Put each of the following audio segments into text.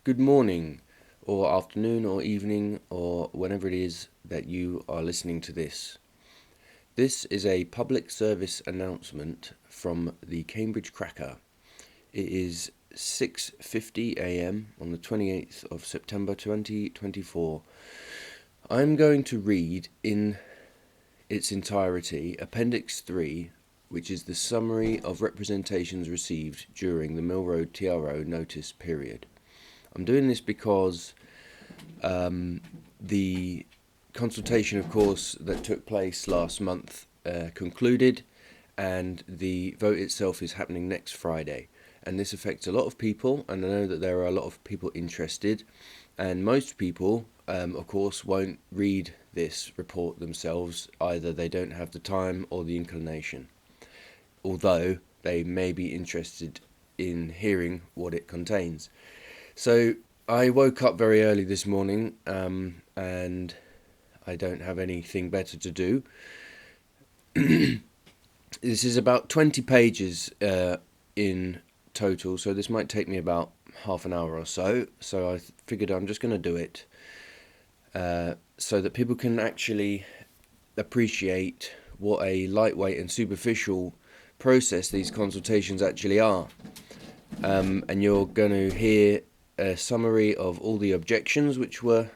Good morning, or afternoon, or evening, or whenever it is that you are listening to this. This is a public service announcement from the Cambridge Cracker. It is 6:50 a.m. on the 28th of September 2024. I'm going to read in its entirety Appendix 3, which is the summary of representations received during the Mill Road TRO notice period. I'm doing this because the consultation, of course, that took place last month concluded, and the vote itself is happening next Friday. And this affects a lot of people, and I know that there are a lot of people interested, and most people, of course, won't read this report themselves. Either they don't have the time or the inclination, although they may be interested in hearing what it contains. So I woke up very early this morning, and I don't have anything better to do. This is about 20 pages in total, so this might take me about half an hour or so. So I figured I'm just going to do it so that people can actually appreciate what a lightweight and superficial process these consultations actually are. And you're going to hear a summary of all the objections which were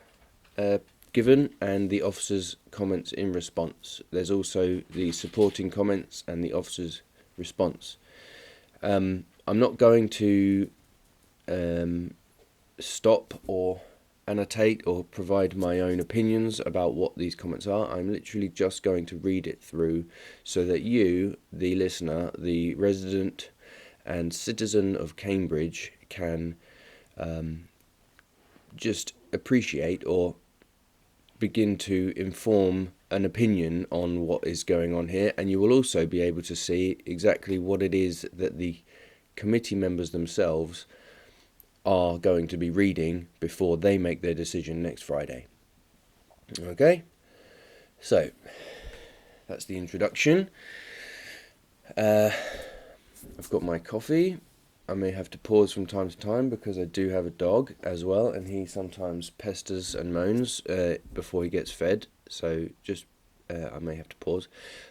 given and the officer's comments in response. There's also the supporting comments and the officer's response. I'm not going to stop or annotate or provide my own opinions about what these comments are. I'm literally just going to read it through so that you, the listener, the resident and citizen of Cambridge, can just appreciate or begin to inform an opinion on what is going on here, and you will also be able to see exactly what it is that the committee members themselves are going to be reading before they make their decision next Friday. Okay, so that's the introduction. I've got my coffee. I may have to pause from time to time because I do have a dog as well, and he sometimes pesters and moans before he gets fed, so just I may have to pause.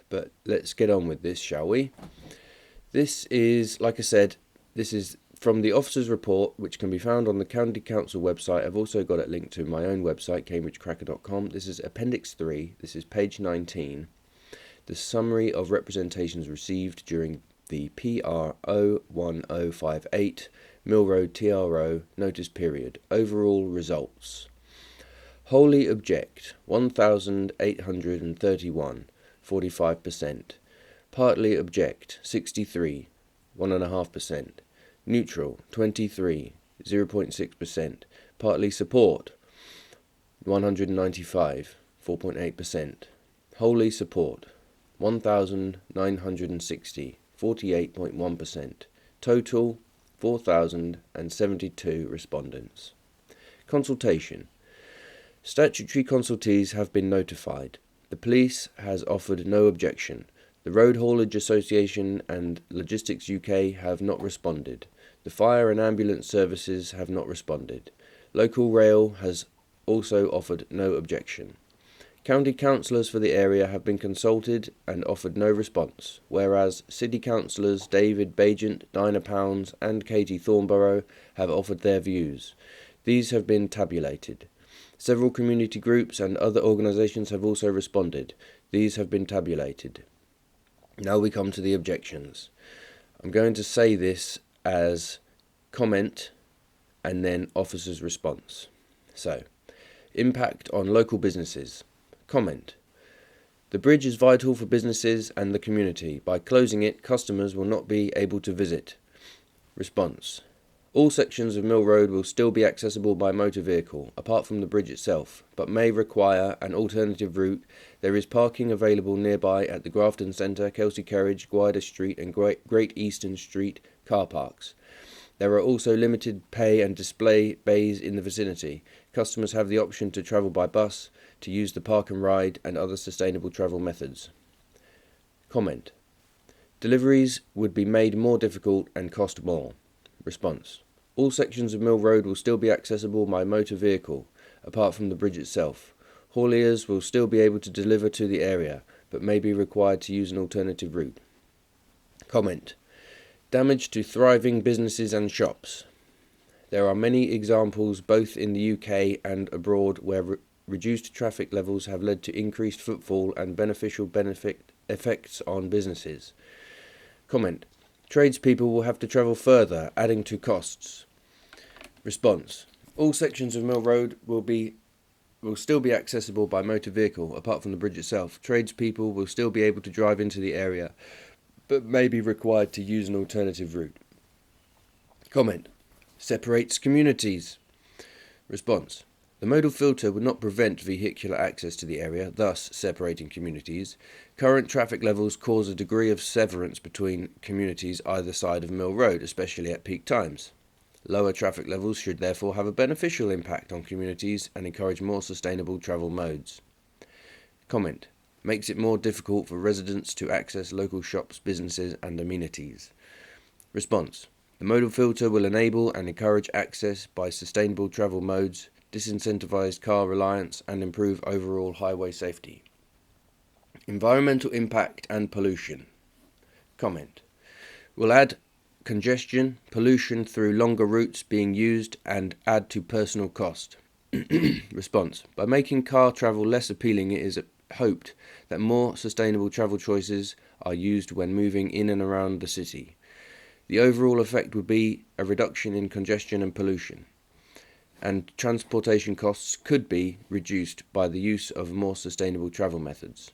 But let's get on with this, shall we? This is, like I said, this is from the officer's report, which can be found on the County Council website. I've also got it linked to my own website, cambridgecracker.com. This is Appendix 3, this is page 19, the summary of representations received during the PRO 1058 Mill Road TRO notice period. Overall results. Wholly object 1,831, 45%. Partly object 63, 1.5%. Neutral 23, 0.6%. Partly support 195, 4.8%. Wholly support 1,960, 48.1%. Total 4,072 respondents. Consultation. Statutory consultees have been notified. The police has offered no objection. The Road Haulage Association and Logistics UK have not responded. The fire and ambulance services have not responded. Local rail has also offered no objection. County councillors for the area have been consulted and offered no response, whereas City councillors David Bagent, Dinah Pounds and Katie Thornborough have offered their views. These have been tabulated. Several community groups and other organisations have also responded. These have been tabulated. Now we come to the objections. I'm going to say this as comment and then officer's response. So, impact on local businesses. Comment. The bridge is vital for businesses and the community. By closing it, customers will not be able to visit. Response. All sections of Mill Road will still be accessible by motor vehicle, apart from the bridge itself, but may require an alternative route. There is parking available nearby at the Grafton Centre, Kelsey Carriage, Gwyder Street and Great Eastern Street car parks. There are also limited pay and display bays in the vicinity. Customers have the option to travel by bus, to use the park and ride and other sustainable travel methods. Comment. Deliveries would be made more difficult and cost more. Response. All sections of Mill Road will still be accessible by motor vehicle, apart from the bridge itself. Hauliers will still be able to deliver to the area, but may be required to use an alternative route. Comment. Damage to thriving businesses and shops. There are many examples both in the UK and abroad where reduced traffic levels have led to increased footfall and beneficial effects on businesses. Comment. Tradespeople will have to travel further, adding to costs. Response. All sections of Mill Road will still be accessible by motor vehicle, apart from the bridge itself. Tradespeople will still be able to drive into the area, but may be required to use an alternative route. Comment. Separates communities. Response. The modal filter would not prevent vehicular access to the area, thus separating communities. Current traffic levels cause a degree of severance between communities either side of Mill Road, especially at peak times. Lower traffic levels should therefore have a beneficial impact on communities and encourage more sustainable travel modes. Comment. Makes it more difficult for residents to access local shops, businesses and amenities. Response. The modal filter will enable and encourage access by sustainable travel modes, disincentivise car reliance and improve overall highway safety. Environmental impact and pollution. Comment. Will add congestion, pollution through longer routes being used and add to personal cost. Response. By making car travel less appealing, it is hoped that more sustainable travel choices are used when moving in and around the city. The overall effect would be a reduction in congestion and pollution, and transportation costs could be reduced by the use of more sustainable travel methods.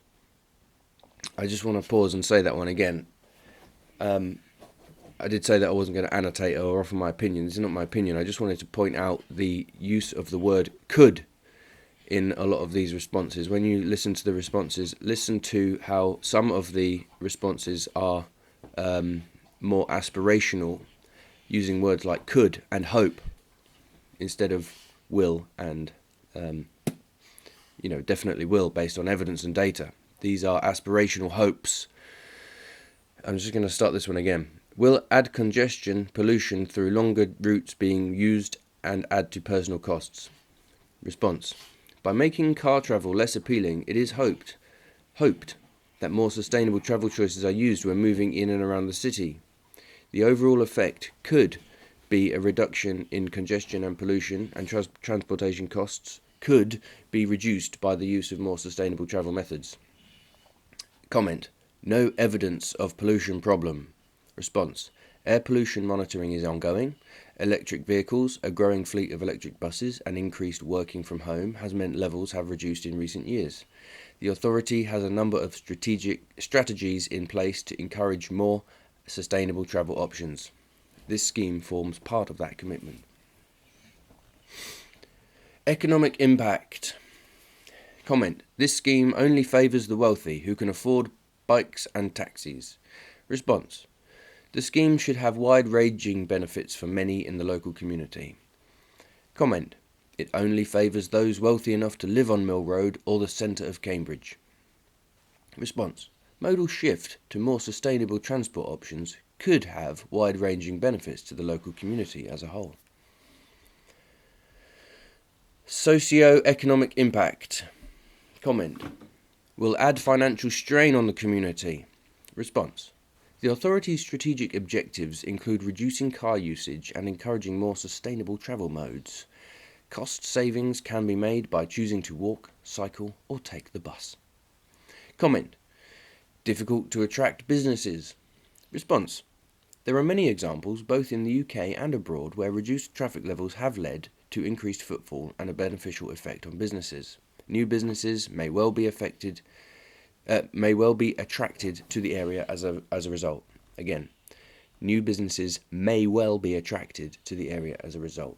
I just want to pause and say that one again. I did say that I wasn't going to annotate or offer my opinion. This is not my opinion. I just wanted to point out the use of the word could in a lot of these responses. When you listen to the responses, listen to how some of the responses are more aspirational, using words like could and hope instead of will and definitely will based on evidence and data. These are aspirational hopes. I'm just going to start this one again. Will add congestion, pollution through longer routes being used and add to personal costs. Response. By making car travel less appealing, it is hoped that more sustainable travel choices are used when moving in and around the city. The overall effect could be a reduction in congestion and pollution, and transportation costs could be reduced by the use of more sustainable travel methods. Comment. No evidence of pollution problem. Response. Air pollution monitoring is ongoing. Electric vehicles, a growing fleet of electric buses, and increased working from home has meant levels have reduced in recent years. The authority has a number of strategies in place to encourage more sustainable travel options. This scheme forms part of that commitment. Economic impact. Comment. This scheme only favours the wealthy who can afford bikes and taxis. Response. The scheme should have wide-ranging benefits for many in the local community. Comment. It only favours those wealthy enough to live on Mill Road or the centre of Cambridge. Response. Modal shift to more sustainable transport options could have wide-ranging benefits to the local community as a whole. Socio-economic impact. Comment. Will add financial strain on the community. Response. The authority's strategic objectives include reducing car usage and encouraging more sustainable travel modes. Cost savings can be made by choosing to walk, cycle, or take the bus. Comment. Difficult to attract businesses. Response. There are many examples, both in the UK and abroad, where reduced traffic levels have led to increased footfall and a beneficial effect on businesses. New businesses may well be attracted to the area as a result. Again, new businesses may well be attracted to the area as a result,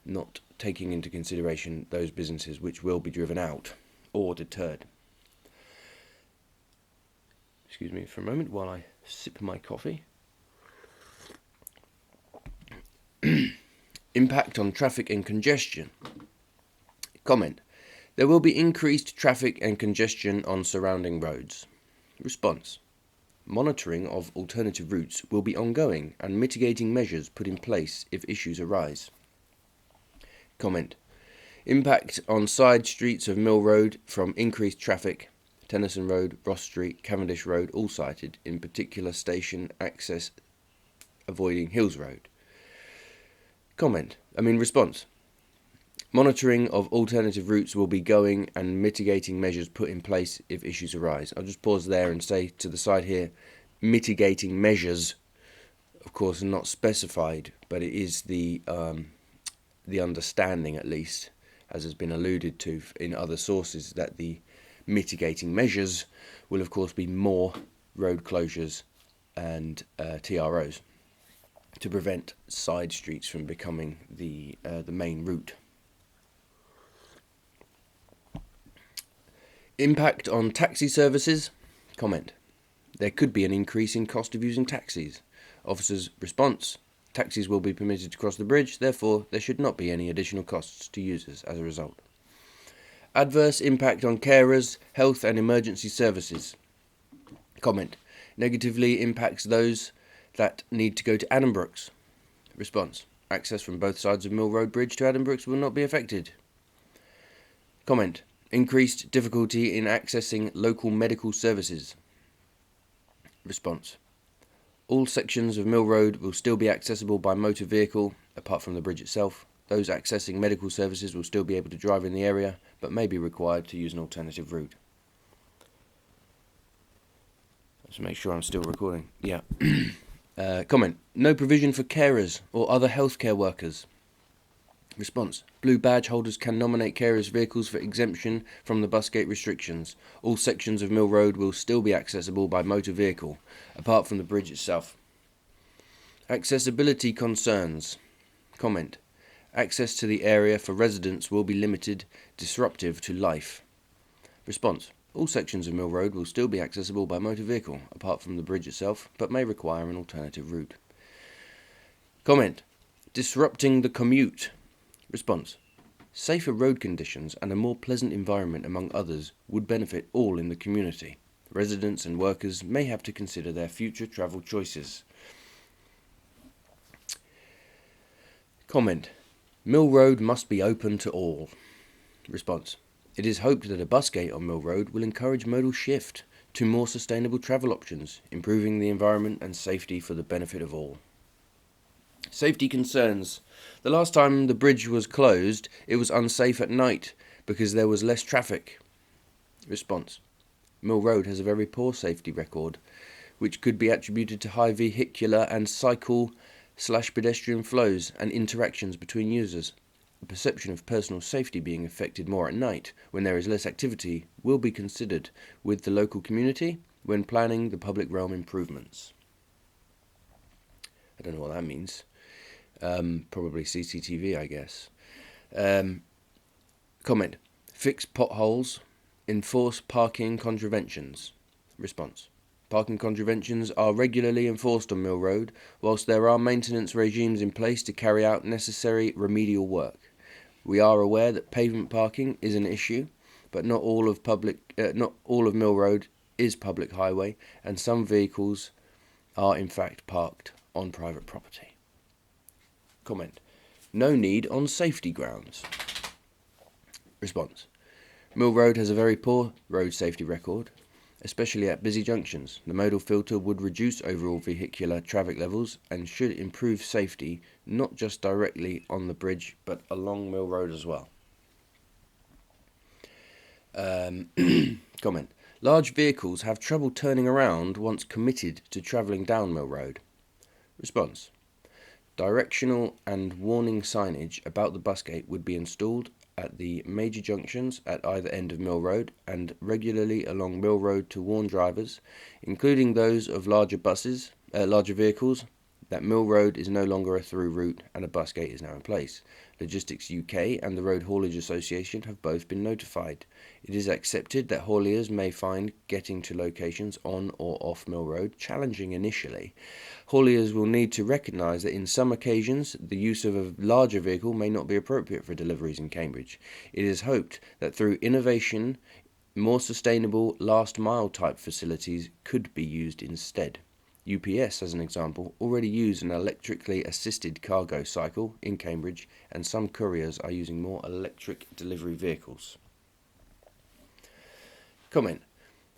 not taking into consideration those businesses which will be driven out or deterred. Excuse me for a moment while I sip my coffee. Impact on traffic and congestion. Comment. There will be increased traffic and congestion on surrounding roads. Response. Monitoring of alternative routes will be ongoing and mitigating measures put in place if issues arise. Comment. Impact on side streets of Mill Road from increased traffic. Tennyson Road, Ross Street, Cavendish Road all cited, in particular station access avoiding Hills Road. Response. Monitoring of alternative routes will be going and mitigating measures put in place if issues arise. I'll just pause there and say to the side here, mitigating measures, of course, are not specified, but it is the understanding, at least, as has been alluded to in other sources, that the mitigating measures will, of course, be more road closures and TROs to prevent side streets from becoming the main route. Impact on taxi services. Comment. There could be an increase in cost of using taxis. Officers' response. Taxis will be permitted to cross the bridge, therefore there should not be any additional costs to users as a result. Adverse impact on carers, health and emergency services. Comment. Negatively impacts those that need to go to Addenbrooke's. Response. Access from both sides of Mill Road Bridge to Addenbrooke's will not be affected. Comment. Increased difficulty in accessing local medical services. Response. All sections of Mill Road will still be accessible by motor vehicle, apart from the bridge itself. Those accessing medical services will still be able to drive in the area, but may be required to use an alternative route. Let's make sure I'm still recording. Yeah. Comment. No provision for carers or other healthcare workers. Response. Blue badge holders can nominate carers' vehicles for exemption from the bus gate restrictions. All sections of Mill Road will still be accessible by motor vehicle, apart from the bridge itself. Accessibility concerns. Comment. Access to the area for residents will be limited, disruptive to life. Response. All sections of Mill Road will still be accessible by motor vehicle, apart from the bridge itself, but may require an alternative route. Comment. Disrupting the commute. Response. Safer road conditions and a more pleasant environment, among others, would benefit all in the community. Residents and workers may have to consider their future travel choices. Comment. Mill Road must be open to all. Response. It is hoped that a bus gate on Mill Road will encourage modal shift to more sustainable travel options, improving the environment and safety for the benefit of all. Safety concerns. The last time the bridge was closed, it was unsafe at night because there was less traffic. Response. Mill Road has a very poor safety record, which could be attributed to high vehicular and cycle/pedestrian flows and interactions between users. The perception of personal safety being affected more at night, when there is less activity, will be considered with the local community when planning the public realm improvements. I don't know what that means. Probably CCTV, I guess. Comment. Fix potholes. Enforce parking contraventions. Response. Parking contraventions are regularly enforced on Mill Road, whilst there are maintenance regimes in place to carry out necessary remedial work. We are aware that pavement parking is an issue, but not all of Mill Road is public highway, and some vehicles are in fact parked on private property. Comment. No need on safety grounds. Response. Mill Road has a very poor road safety record, especially at busy junctions. The modal filter would reduce overall vehicular traffic levels and should improve safety, not just directly on the bridge, but along Mill Road as well. Comment. Large vehicles have trouble turning around once committed to travelling down Mill Road. Response. Directional and warning signage about the bus gate would be installed at the major junctions at either end of Mill Road and regularly along Mill Road to warn drivers, including those of larger vehicles, that Mill Road is no longer a through route and a bus gate is now in place. Logistics UK and the Road Haulage Association have both been notified. It is accepted that hauliers may find getting to locations on or off Mill Road challenging initially. Hauliers will need to recognise that in some occasions the use of a larger vehicle may not be appropriate for deliveries in Cambridge. It is hoped that through innovation More sustainable last-mile type facilities could be used instead. UPS, as an example, already use an electrically assisted cargo cycle in Cambridge, and some couriers are using more electric delivery vehicles. Comment.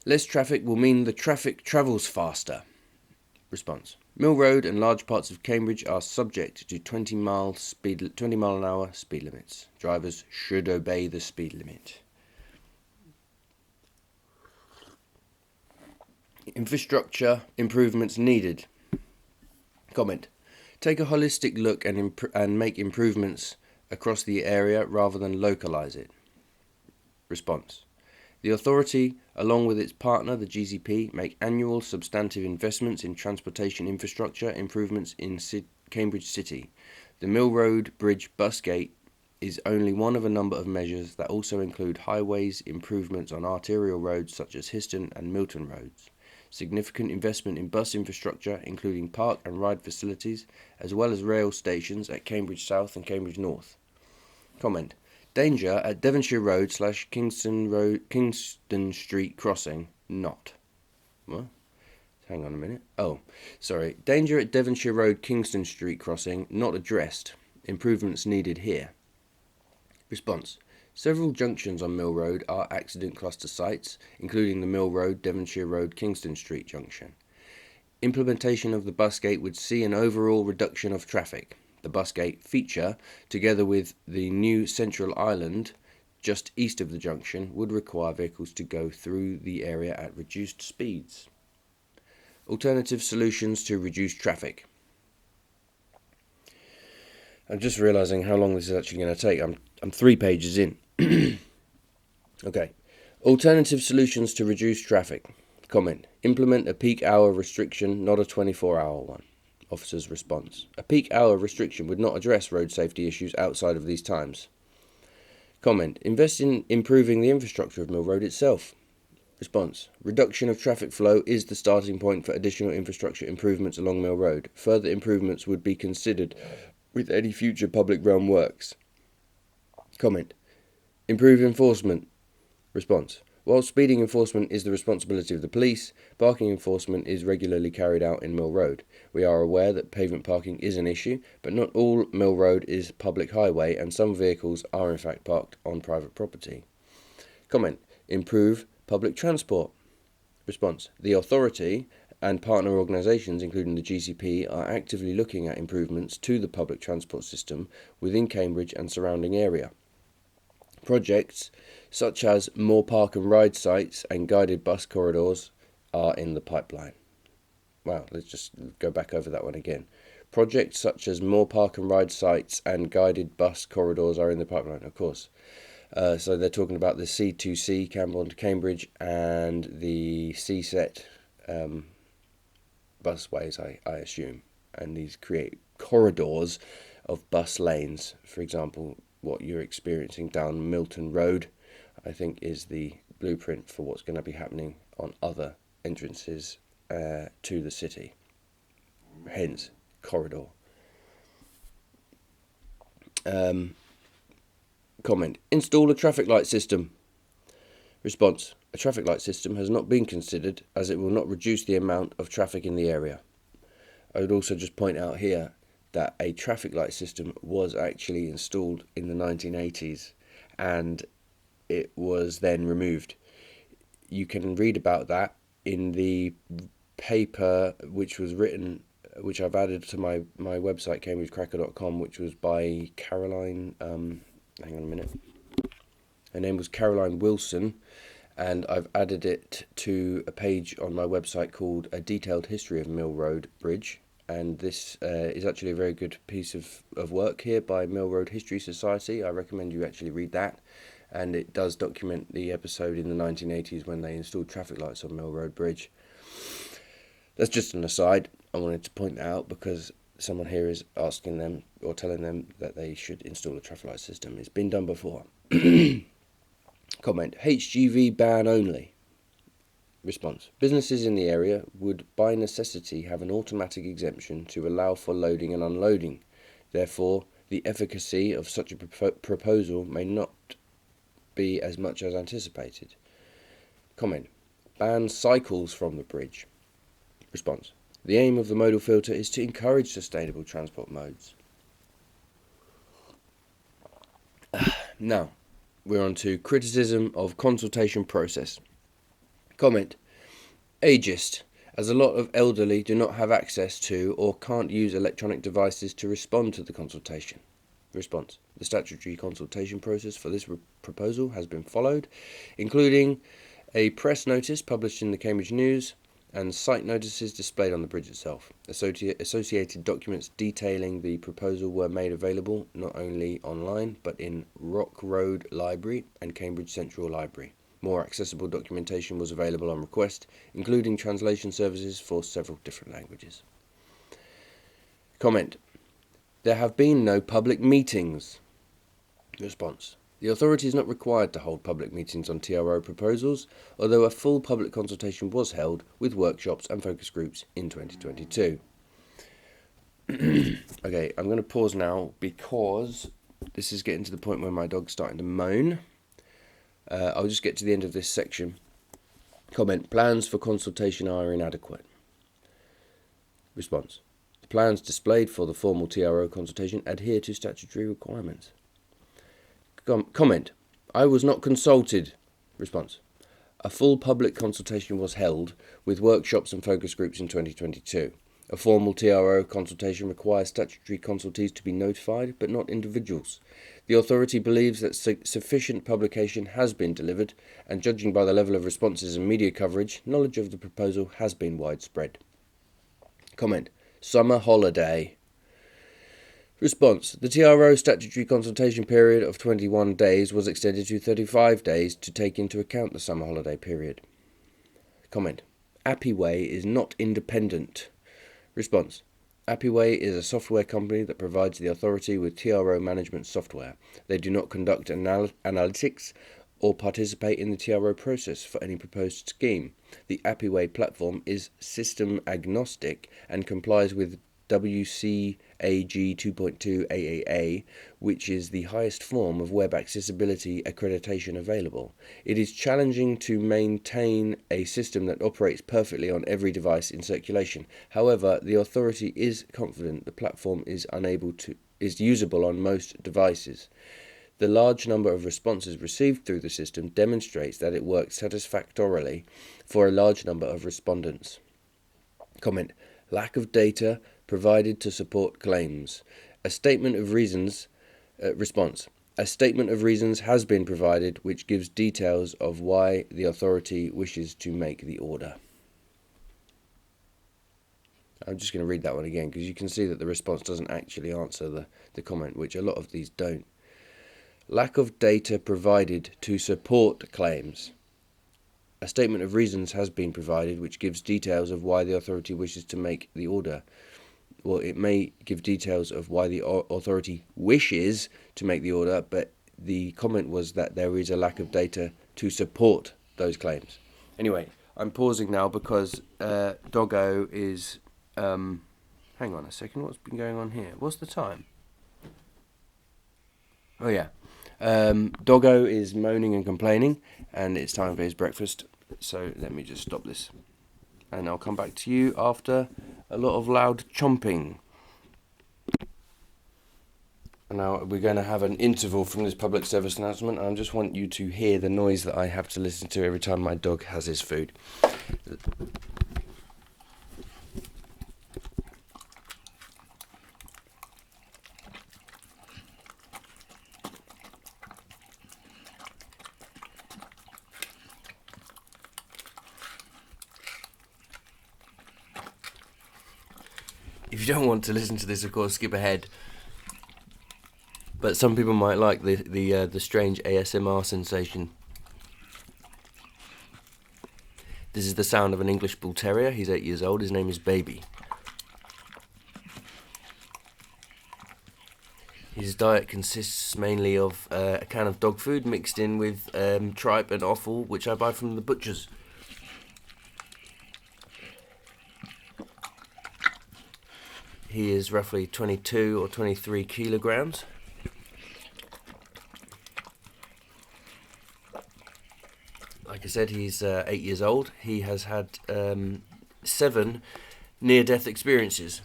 Less traffic will mean the traffic travels faster. Response. Mill Road and large parts of Cambridge are subject to 20 mile an hour speed limits. Drivers should obey the speed limit. Infrastructure improvements needed. Comment. Take a holistic look and make improvements across the area rather than localise it. Response. The authority, along with its partner, the GCP, make annual substantive investments in transportation infrastructure improvements in Cambridge City. The Mill Road Bridge bus gate is only one of a number of measures that also include highways improvements on arterial roads such as Histon and Milton roads. Significant investment in bus infrastructure, including park and ride facilities, as well as rail stations at Cambridge South and Cambridge North. Comment. Danger at Devonshire Road / Kingston Street crossing, not. What? Hang on a minute. Oh, sorry. Danger at Devonshire Road, Kingston Street crossing, not addressed. Improvements needed here. Response. Several junctions on Mill Road are accident cluster sites, including the Mill Road, Devonshire Road, Kingston Street junction. Implementation of the bus gate would see an overall reduction of traffic. The bus gate feature, together with the new central island just east of the junction, would require vehicles to go through the area at reduced speeds. Alternative solutions to reduce traffic. I'm just realising how long this is actually going to take. I'm 3 pages in. Okay. Alternative solutions to reduce traffic. Comment. Implement a peak hour restriction, not a 24-hour one. Officer's response. A peak hour restriction would not address road safety issues outside of these times. Comment. Invest in improving the infrastructure of Mill Road itself. Response. Reduction of traffic flow is the starting point for additional infrastructure improvements along Mill Road. Further improvements would be considered with any future public realm works. Comment. Improve enforcement. Response. While speeding enforcement is the responsibility of the police, parking enforcement is regularly carried out in Mill Road. We are aware that pavement parking is an issue, but not all Mill Road is public highway, and some vehicles are in fact parked on private property. Comment. Improve public transport. Response. The authority and partner organisations, including the GCP, are actively looking at improvements to the public transport system within Cambridge and surrounding area. Projects such as more park and ride sites and guided bus corridors are in the pipeline. Wow, let's just go back over that one again. Projects such as more park and ride sites and guided bus corridors are in the pipeline, of course. So they're talking about the C2C, Camborne to Cambridge, and the CSET busways, I assume. And these create corridors of bus lanes. For example, what you're experiencing down Milton Road, I think, is the blueprint for what's going to be happening on other entrances to the city. Hence, corridor. Comment. Install a traffic light system. Response. A traffic light system has not been considered as it will not reduce the amount of traffic in the area. I would also just point out here that a traffic light system was actually installed in the 1980s and it was then removed. You can read about that in the paper which was written, which I've added to my website, cambridgecracker.com, which was by Caroline, hang on a minute, her name was Caroline Wilson, and I've added it to a page on my website called A Detailed History of Mill Road Bridge. And this is actually a very good piece of work here by Mill Road History Society. I recommend you actually read that. And it does document the episode in the 1980s when they installed traffic lights on Mill Road Bridge. That's just an aside. I wanted to point that out because someone here is asking them or telling them that they should install a traffic light system. It's been done before. Comment. HGV ban only. Response. Businesses in the area would by necessity have an automatic exemption to allow for loading and unloading. Therefore, the efficacy of such a proposal may not be as much as anticipated. Comment. Ban cycles from the bridge. Response. The aim of the modal filter is to encourage sustainable transport modes. Now, we're on to criticism of consultation process. Comment. Ageist, as a lot of elderly do not have access to or can't use electronic devices to respond to the consultation. Response. The statutory consultation process for this proposal has been followed, including a press notice published in the Cambridge News and site notices displayed on the bridge itself. Associated documents detailing the proposal were made available not only online but in Rock Road Library and Cambridge Central Library. More accessible documentation was available on request, including translation services for several different languages. Comment. There have been no public meetings. Response. The authority is not required to hold public meetings on TRO proposals, although a full public consultation was held with workshops and focus groups in 2022. Okay, I'm going to pause now because this is getting to the point where my dog's starting to moan. I'll just get to the end of this section. Comment. Plans for consultation are inadequate. Response. The plans displayed for the formal TRO consultation adhere to statutory requirements. Comment. I was not consulted. Response. A full public consultation was held with workshops and focus groups in 2022. A formal TRO consultation requires statutory consultees to be notified, but not individuals. The authority believes that sufficient publication has been delivered, and judging by the level of responses and media coverage, knowledge of the proposal has been widespread. Comment. Summer holiday. Response. The TRO statutory consultation period of 21 days was extended to 35 days to take into account the summer holiday period. Comment. Appiway is not independent. Response. Appiway is a software company that provides the authority with TRO management software. They do not conduct analytics or participate in the TRO process for any proposed scheme. The Appiway platform is system agnostic and complies with WCAG 2.2 AAA, which is the highest form of web accessibility accreditation available. It is challenging to maintain a system that operates perfectly on every device in circulation. However, the authority is confident the platform is usable on most devices. The large number of responses received through the system demonstrates that it works satisfactorily for a large number of respondents. Comment. Lack of data provided to support claims. A statement of reasons. Response. A statement of reasons has been provided which gives details of why the authority wishes to make the order. I'm just going to read that one again because you can see that the response doesn't actually answer the comment, which a lot of these don't. Lack of data provided to support claims. A statement of reasons has been provided which gives details of why the authority wishes to make the order. Well, it may give details of why the authority wishes to make the order, but the comment was that there is a lack of data to support those claims. Anyway, I'm pausing now because Doggo is... hang on a second, what's been going on here? What's the time? Oh yeah. Doggo is moaning and complaining, and it's time for his breakfast. So let me just stop this. And I'll come back to you after a lot of loud chomping. And now we're going to have an interval from this public service announcement. I just want you to hear the noise that I have to listen to every time my dog has his food. If you don't want to listen to this, of course, skip ahead. But some people might like the strange ASMR sensation. This is the sound of an English Bull Terrier. He's 8 years old. His name is Baby. His diet consists mainly of a can of dog food mixed in with tripe and offal, which I buy from the butchers. He is roughly 22 or 23 kilograms. like I said, he's 8 years old. He has had 7 near-death experiences.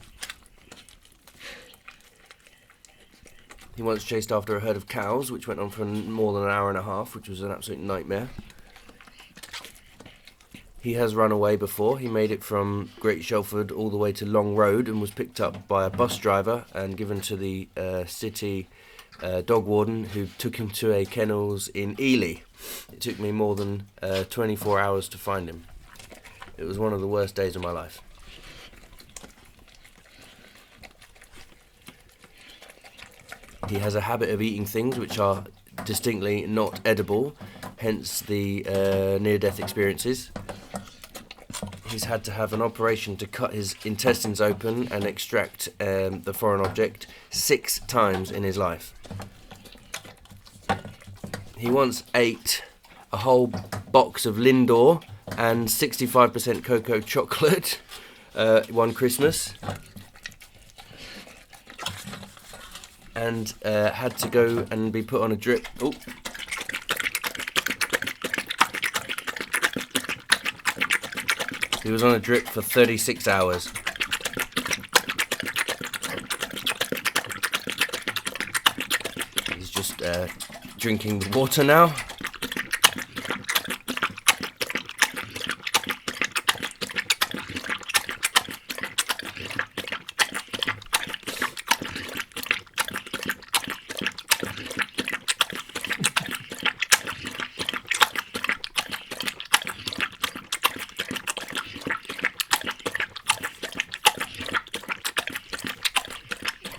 He once chased after a herd of cows, which went on for more than an hour and a half, which was an absolute nightmare. He has run away before. He made it from Great Shelford all the way to Long Road and was picked up by a bus driver and given to the city dog warden, who took him to a kennels in Ely. It took me more than 24 hours to find him. It was one of the worst days of my life. He has a habit of eating things which are distinctly not edible, hence the near-death experiences. He's had to have an operation to cut his intestines open and extract the foreign object 6 times in his life. He once ate a whole box of Lindor and 65% cocoa chocolate one Christmas, and had to go and be put on a drip. Oh. He was on a drip for 36 hours. He's just drinking the water now.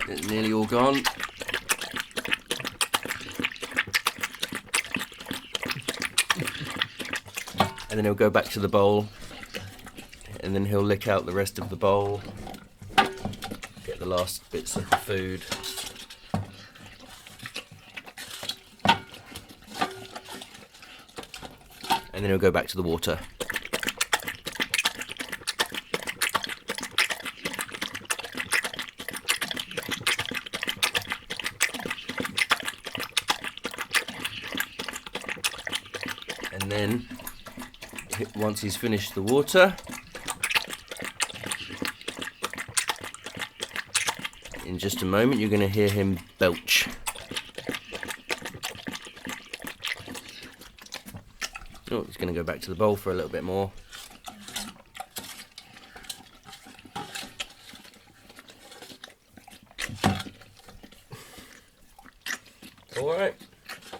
It's nearly all gone. And then he'll go back to the bowl, and then he'll lick out the rest of the bowl, get the last bits of the food. And then he'll go back to the water. And then, once he's finished the water, in just a moment you're going to hear him belch. Oh, he's going to go back to the bowl for a little bit more. Alright,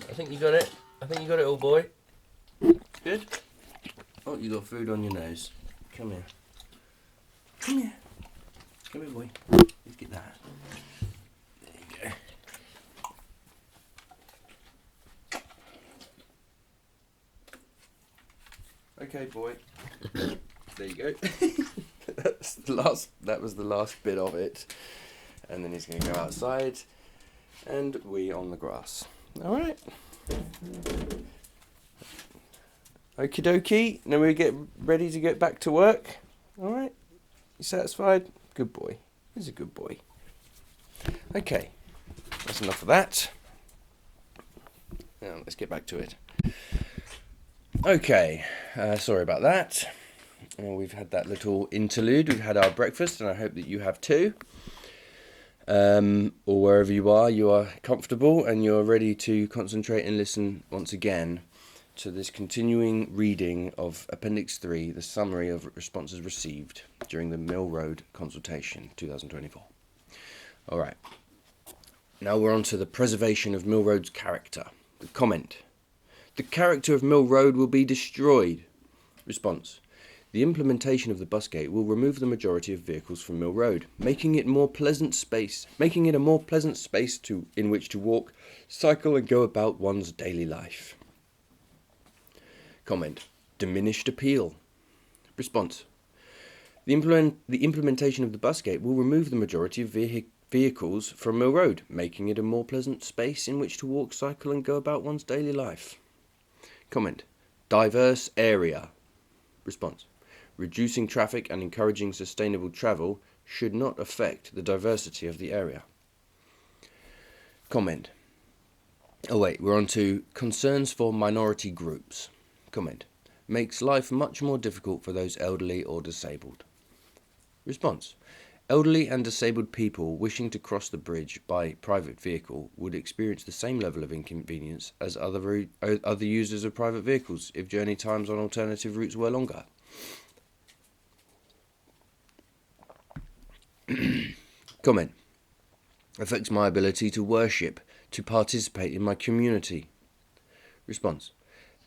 I think you got it. I think you got it all, boy. Good? Oh, you got food on your nose. Come here. Come here. Come here, boy. Let's get that. There you go. Okay, boy. There you go. That was the last bit of it. And then he's going to go outside and wee on the grass. Alright. Okie dokie, now we get ready to get back to work. Alright, you satisfied? Good boy. He's a good boy. Okay, that's enough of that. Now let's get back to it. Okay, sorry about that. We've had that little interlude. We've had our breakfast, and I hope that you have too. Or wherever you are comfortable and you're ready to concentrate and listen once again to this continuing reading of Appendix 3, the summary of responses received during the Mill Road Consultation 2024. Alright, now we're on to the preservation of Mill Road's character. The comment: the character of Mill Road will be destroyed. Response: the implementation of the bus gate will remove the majority of vehicles from Mill Road, making it a more pleasant space in which to walk, cycle and go about one's daily life. Comment: diminished appeal. Response: the implementation of the bus gate will remove the majority of vehicles from Mill Road, making it a more pleasant space in which to walk, cycle and go about one's daily life. Comment: diverse area. Response: reducing traffic and encouraging sustainable travel should not affect the diversity of the area. Comment: we're on to concerns for minority groups. Comment: makes life much more difficult for those elderly or disabled. Response. Elderly and disabled people wishing to cross the bridge by private vehicle would experience the same level of inconvenience as other users of private vehicles if journey times on alternative routes were longer. Comment. Affects my ability to worship, to participate in my community. Response.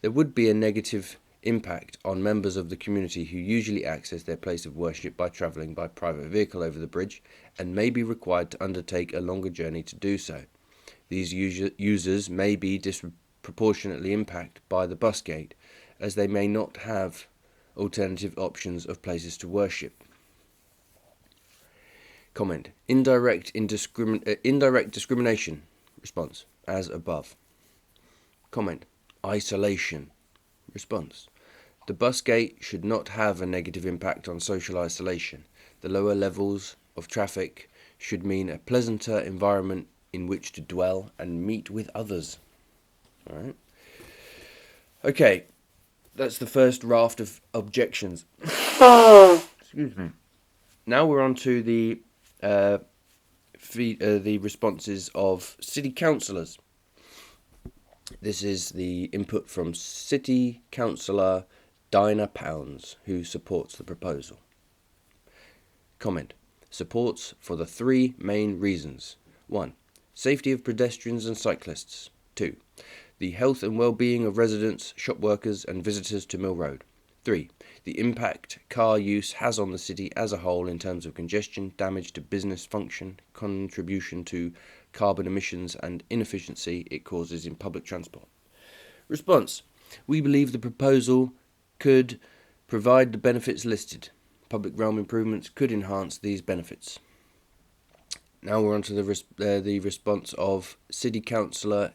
There would be a negative impact on members of the community who usually access their place of worship by travelling by private vehicle over the bridge and may be required to undertake a longer journey to do so. These users may be disproportionately impacted by the bus gate, as they may not have alternative options of places to worship. Comment. Indirect discrimination. Response. As above. Comment. Isolation. Response. The bus gate should not have a negative impact on social isolation. The lower levels of traffic should mean a pleasanter environment in which to dwell and meet with others. Alright. Okay, that's the first raft of objections. Excuse me. Now we're on to the responses of city councillors. This is the input from City Councillor Dinah Pounds, who supports the proposal. Comment. Supports for the three main reasons. 1. Safety of pedestrians and cyclists. 2. The health and well-being of residents, shop workers and visitors to Mill Road. 3. The impact car use has on the city as a whole in terms of congestion, damage to business function, contribution to carbon emissions and inefficiency it causes in public transport. Response. We believe the proposal could provide the benefits listed. Public realm improvements could enhance these benefits. Now we're on to the response of City Councillor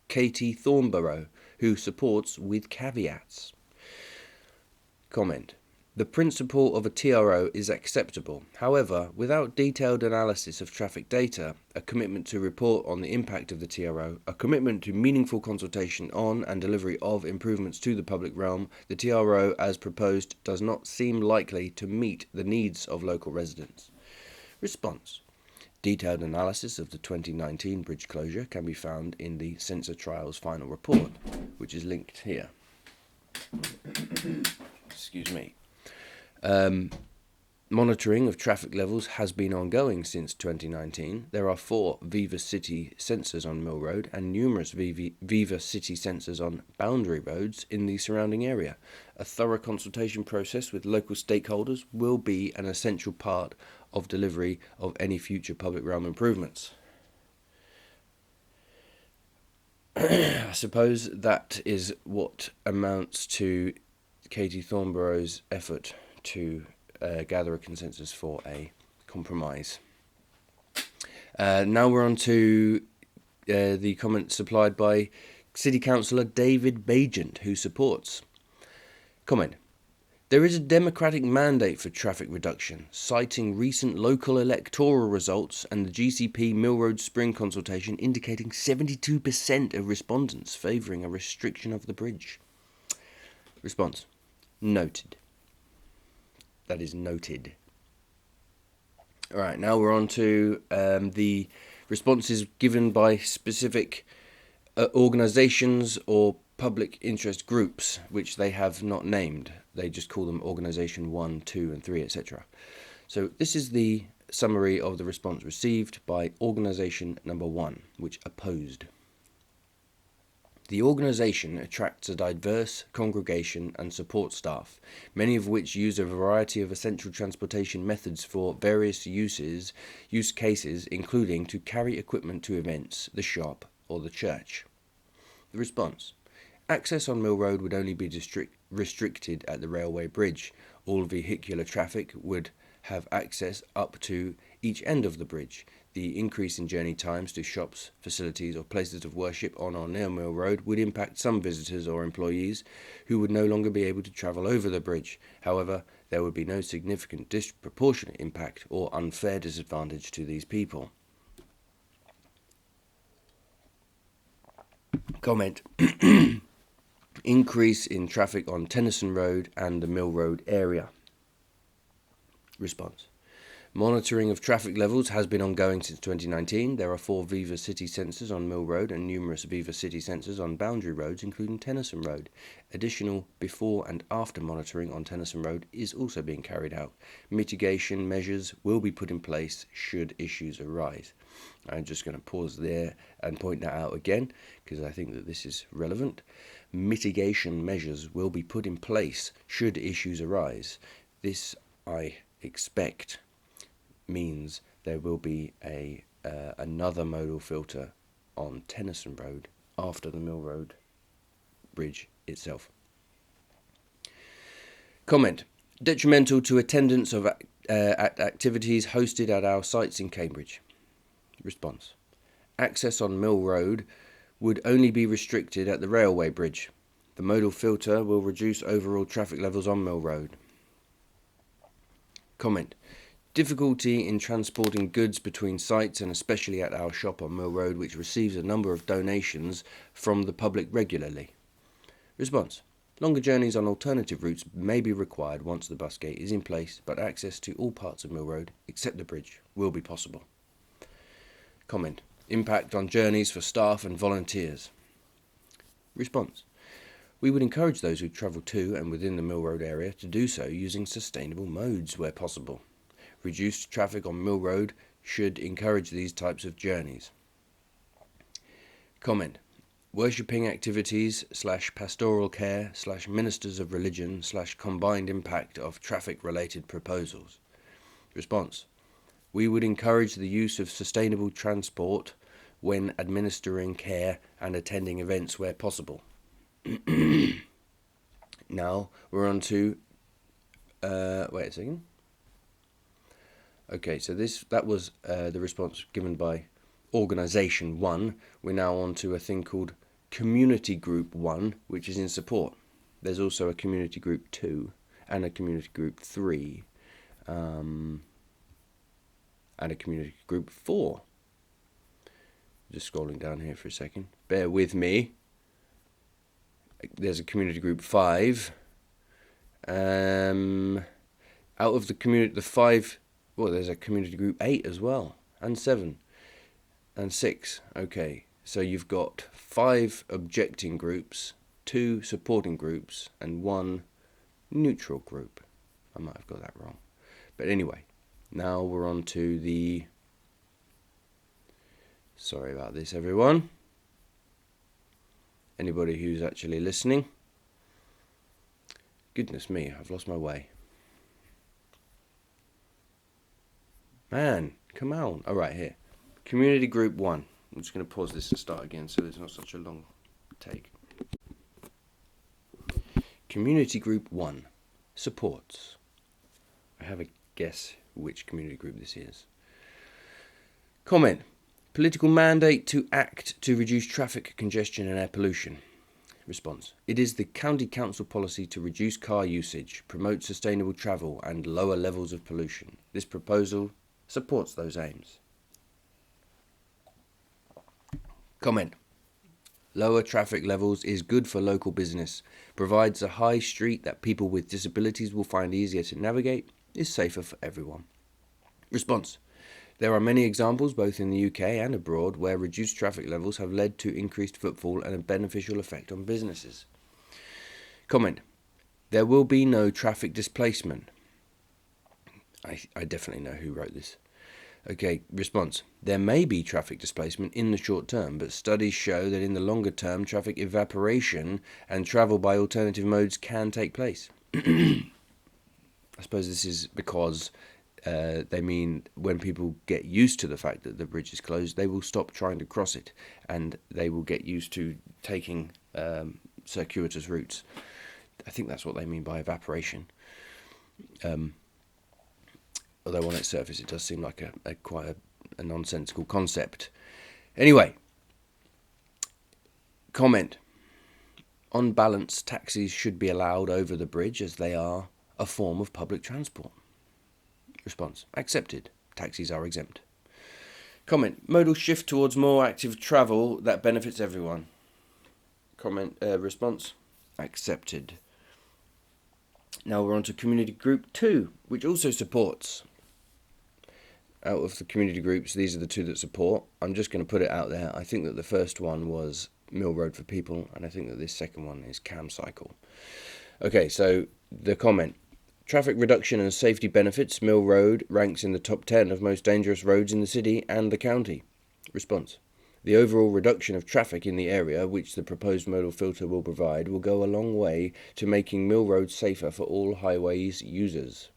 Katie Thornborough, who supports with caveats. Comment. The principle of a TRO is acceptable. However, without detailed analysis of traffic data, a commitment to report on the impact of the TRO, a commitment to meaningful consultation on and delivery of improvements to the public realm, the TRO as proposed does not seem likely to meet the needs of local residents. Response. Detailed analysis of the 2019 bridge closure can be found in the Censor Trial's final report, which is linked here. Excuse me. Monitoring of traffic levels has been ongoing since 2019. There are 4 Viva City sensors on Mill Road and numerous Viva City sensors on boundary roads in the surrounding area. A thorough consultation process with local stakeholders will be an essential part of delivery of any future public realm improvements. I suppose that is what amounts to Katie Thornborough's effort to gather a consensus for a compromise. Now we're on to the comment supplied by City Councillor David Bagent, who supports. Comment. There is a democratic mandate for traffic reduction, citing recent local electoral results and the GCP Mill Road Spring consultation indicating 72% of respondents favouring a restriction of the bridge. Response. Noted. That is noted. Alright, now we're on to the responses given by specific organisations or public interest groups, which they have not named. They just call them Organisation 1, 2 and 3, etc. So this is the summary of the response received by Organisation number 1, which opposed. The organisation attracts a diverse congregation and support staff, many of which use a variety of essential transportation methods for various use cases, including to carry equipment to events, the shop or the church. The response. Access on Mill Road would only be restricted at the railway bridge. All vehicular traffic would have access up to each end of the bridge. The increase in journey times to shops, facilities or places of worship on or near Mill Road would impact some visitors or employees who would no longer be able to travel over the bridge. However, there would be no significant disproportionate impact or unfair disadvantage to these people. Comment. Increase in traffic on Tennyson Road and the Mill Road area. Response. Monitoring of traffic levels has been ongoing since 2019. There are 4 Viva City sensors on Mill Road and numerous Viva City sensors on boundary roads, including Tennyson Road. Additional before and after monitoring on Tennyson Road is also being carried out. Mitigation measures will be put in place should issues arise. I'm just going to pause there and point that out again because I think that this is relevant. Mitigation measures will be put in place should issues arise. This, I expect, means there will be another modal filter on Tennyson Road after the Mill Road bridge itself. Comment. Detrimental to attendance of at activities hosted at our sites in Cambridge. Response. Access on Mill Road would only be restricted at the railway bridge. The modal filter will reduce overall traffic levels on Mill Road. Comment. Difficulty in transporting goods between sites and especially at our shop on Mill Road, which receives a number of donations from the public regularly. Response. Longer journeys on alternative routes may be required once the bus gate is in place, but access to all parts of Mill Road, except the bridge, will be possible. Comment. Impact on journeys for staff and volunteers. Response. We would encourage those who travel to and within the Mill Road area to do so using sustainable modes where possible. Reduced traffic on Mill Road should encourage these types of journeys. Comment. Worshipping activities / pastoral care / ministers of religion / combined impact of traffic-related proposals. Response. We would encourage the use of sustainable transport when administering care and attending events where possible. Now we're on to... wait a second. Okay, so that was the response given by Organisation 1. We're now on to a thing called Community Group 1, which is in support. There's also a Community Group 2 and a Community Group 3 and a Community Group 4. Just scrolling down here for a second. Bear with me. There's a Community Group 5. Out of the 5... Well, there's a Community Group 8 as well, and 7, and 6. Okay, so you've got 5 objecting groups, 2 supporting groups, and 1 neutral group. I might have got that wrong. But anyway, now we're on to the... Sorry about this, everyone. Anybody who's actually listening. Goodness me, I've lost my way. Man, come on. All right, here. Community Group 1. I'm just going to pause this and start again so there's not such a long take. Community Group 1. Supports. I have a guess which community group this is. Comment. Political mandate to act to reduce traffic congestion and air pollution. Response. It is the County Council policy to reduce car usage, promote sustainable travel and lower levels of pollution. This proposal supports those aims. Comment. Lower traffic levels is good for local business, provides a high street that people with disabilities will find easier to navigate, is safer for everyone. Response. There are many examples, both in the UK and abroad, where reduced traffic levels have led to increased footfall and a beneficial effect on businesses. Comment. There will be no traffic displacement. I definitely know who wrote this. Okay, response. There may be traffic displacement in the short term, but studies show that in the longer term, traffic evaporation and travel by alternative modes can take place. I suppose this is because they mean when people get used to the fact that the bridge is closed, they will stop trying to cross it, and they will get used to taking circuitous routes. I think that's what they mean by evaporation. Although on its surface it does seem like quite a nonsensical concept. Anyway, comment. On balance, taxis should be allowed over the bridge as they are a form of public transport. Response. Accepted. Taxis are exempt. Comment. Modal shift towards more active travel that benefits everyone. Comment. Response. accepted. Now we're on to community group 2, which also supports. Out of the community groups, these are the 2 that support. I'm just going to put it out there. I think that the first one was Mill Road for People, and I think that this second one is Cam Cycle. Okay, so the comment. Traffic reduction and safety benefits. Mill Road ranks in the top 10 of most dangerous roads in the city and the county. Response. The overall reduction of traffic in the area, which the proposed modal filter will provide, will go a long way to making Mill Road safer for all highways users.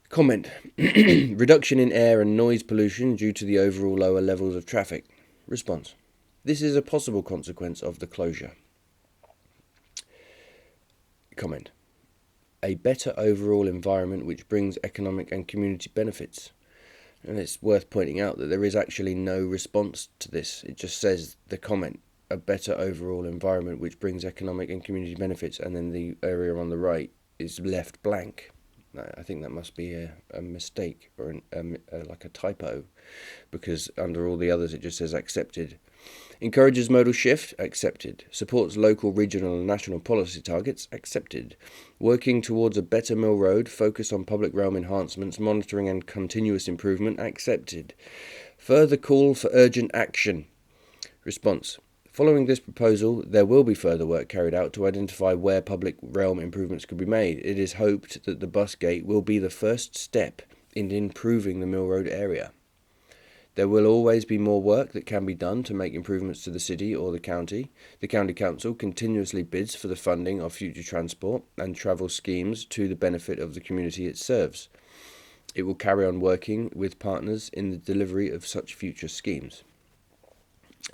Comment. Reduction in air and noise pollution due to the overall lower levels of traffic. Response. This is a possible consequence of the closure. Comment. A better overall environment which brings economic and community benefits. And it's worth pointing out that there is actually no response to this. It just says the comment, a better overall environment which brings economic and community benefits, and then the area on the right is left blank. I think that must be a mistake or like a typo, because under all the others it just says accepted. Encourages modal shift, accepted. Supports local, regional and national policy targets, accepted. Working towards a better Mill Road, focus on public realm enhancements, monitoring and continuous improvement, accepted. Further call for urgent action. Response. Following this proposal, there will be further work carried out to identify where public realm improvements could be made. It is hoped that the bus gate will be the first step in improving the Mill Road area. There will always be more work that can be done to make improvements to the city or the county. The County Council continuously bids for the funding of future transport and travel schemes to the benefit of the community it serves. It will carry on working with partners in the delivery of such future schemes.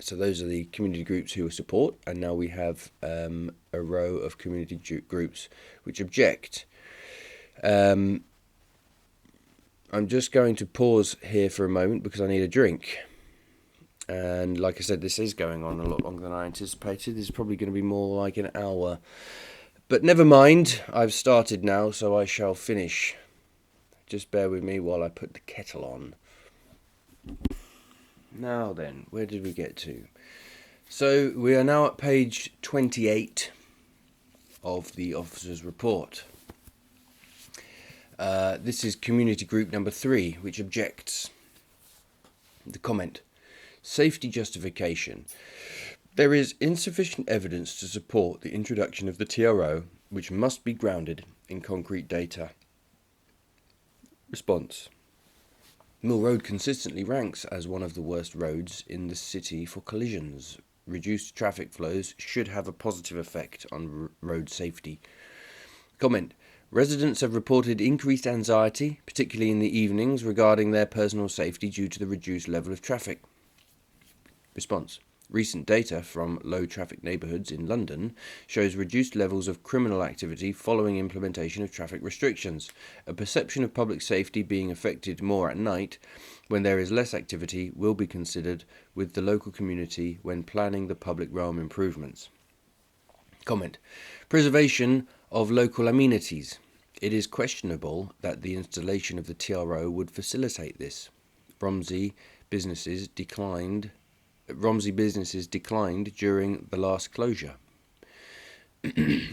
So those are the community groups who support, and now we have a row of community groups which object. I'm just going to pause here for a moment because I need a drink. And like I said, this is going on a lot longer than I anticipated. This is probably going to be more like an hour. But never mind, I've started now, so I shall finish. Just bear with me while I put the kettle on. Now then, where did we get to? So we are now at page 28 of the officer's report. This is community group number 3, which objects. The comment. Safety justification. There is insufficient evidence to support the introduction of the TRO, which must be grounded in concrete data. Response. Mill Road consistently ranks as one of the worst roads in the city for collisions. Reduced traffic flows should have a positive effect on road safety. Comment. Residents have reported increased anxiety, particularly in the evenings, regarding their personal safety due to the reduced level of traffic. Response. Recent data from low-traffic neighbourhoods in London shows reduced levels of criminal activity following implementation of traffic restrictions. A perception of public safety being affected more at night, when there is less activity, will be considered with the local community when planning the public realm improvements. Comment. Preservation of local amenities. It is questionable that the installation of the TRO would facilitate this. Romsey businesses declined during the last closure.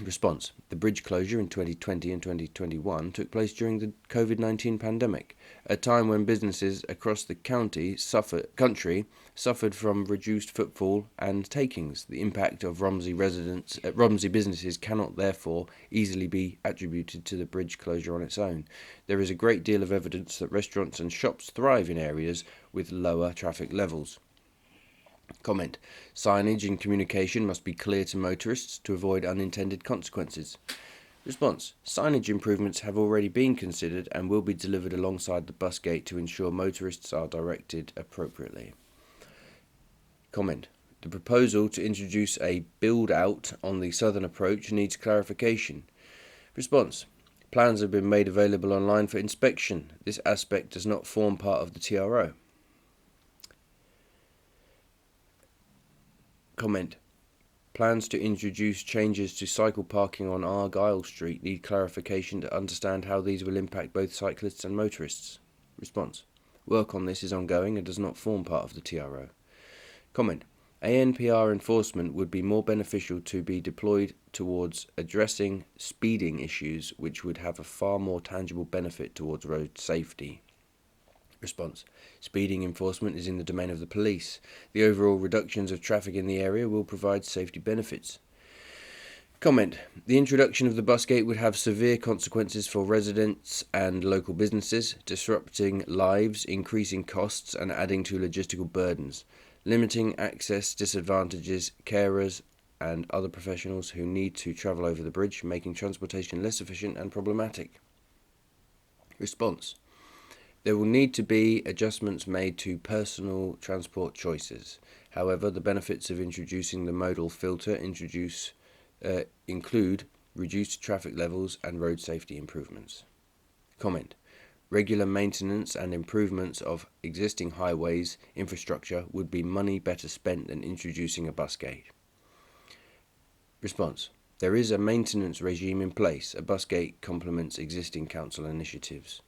Response. The bridge closure in 2020 and 2021 took place during the COVID-19 pandemic, a time when businesses across the country suffered from reduced footfall and takings. The impact of Romsey businesses cannot therefore easily be attributed to the bridge closure on its own. There is a great deal of evidence that restaurants and shops thrive in areas with lower traffic levels. Comment. Signage and communication must be clear to motorists to avoid unintended consequences. Response. Signage improvements have already been considered and will be delivered alongside the bus gate to ensure motorists are directed appropriately. Comment. The proposal to introduce a build-out on the southern approach needs clarification. Response. Plans have been made available online for inspection. This aspect does not form part of the TRO. Comment. Plans to introduce changes to cycle parking on Argyle Street need clarification to understand how these will impact both cyclists and motorists. Response. Work on this is ongoing and does not form part of the TRO. Comment. ANPR enforcement would be more beneficial to be deployed towards addressing speeding issues, which would have a far more tangible benefit towards road safety. Response. Speeding enforcement is in the domain of the police. The overall reductions of traffic in the area will provide safety benefits. Comment. The introduction of the bus gate would have severe consequences for residents and local businesses, disrupting lives, increasing costs, and adding to logistical burdens. Limiting access disadvantages carers and other professionals who need to travel over the bridge, making transportation less efficient and problematic. Response. There will need to be adjustments made to personal transport choices. However, the benefits of introducing the modal filter include reduced traffic levels and road safety improvements. Comment. Regular maintenance and improvements of existing highways infrastructure would be money better spent than introducing a bus gate. Response. There is a maintenance regime in place. A bus gate complements existing council initiatives.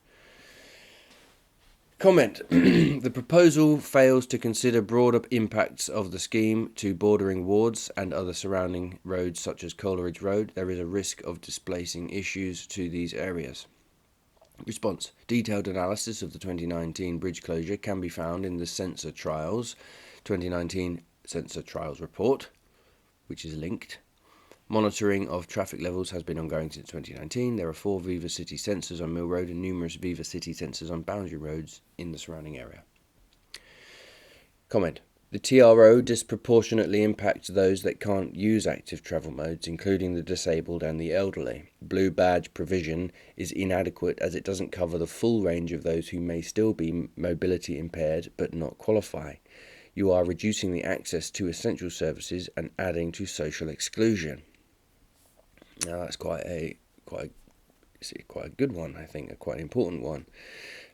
Comment. The proposal fails to consider broader impacts of the scheme to bordering wards and other surrounding roads such as Coleridge Road. There is a risk of displacing issues to these areas. Response. Detailed analysis of the 2019 bridge closure can be found in the Sensor Trials 2019 Sensor Trials report, which is linked. Monitoring of traffic levels has been ongoing since 2019. There are 4 Viva City sensors on Mill Road and numerous Viva City sensors on boundary roads in the surrounding area. Comment. The TRO disproportionately impacts those that can't use active travel modes, including the disabled and the elderly. Blue badge provision is inadequate as it doesn't cover the full range of those who may still be mobility impaired but not qualify. You are reducing the access to essential services and adding to social exclusion. Now that's quite a good one, I think, quite an important one.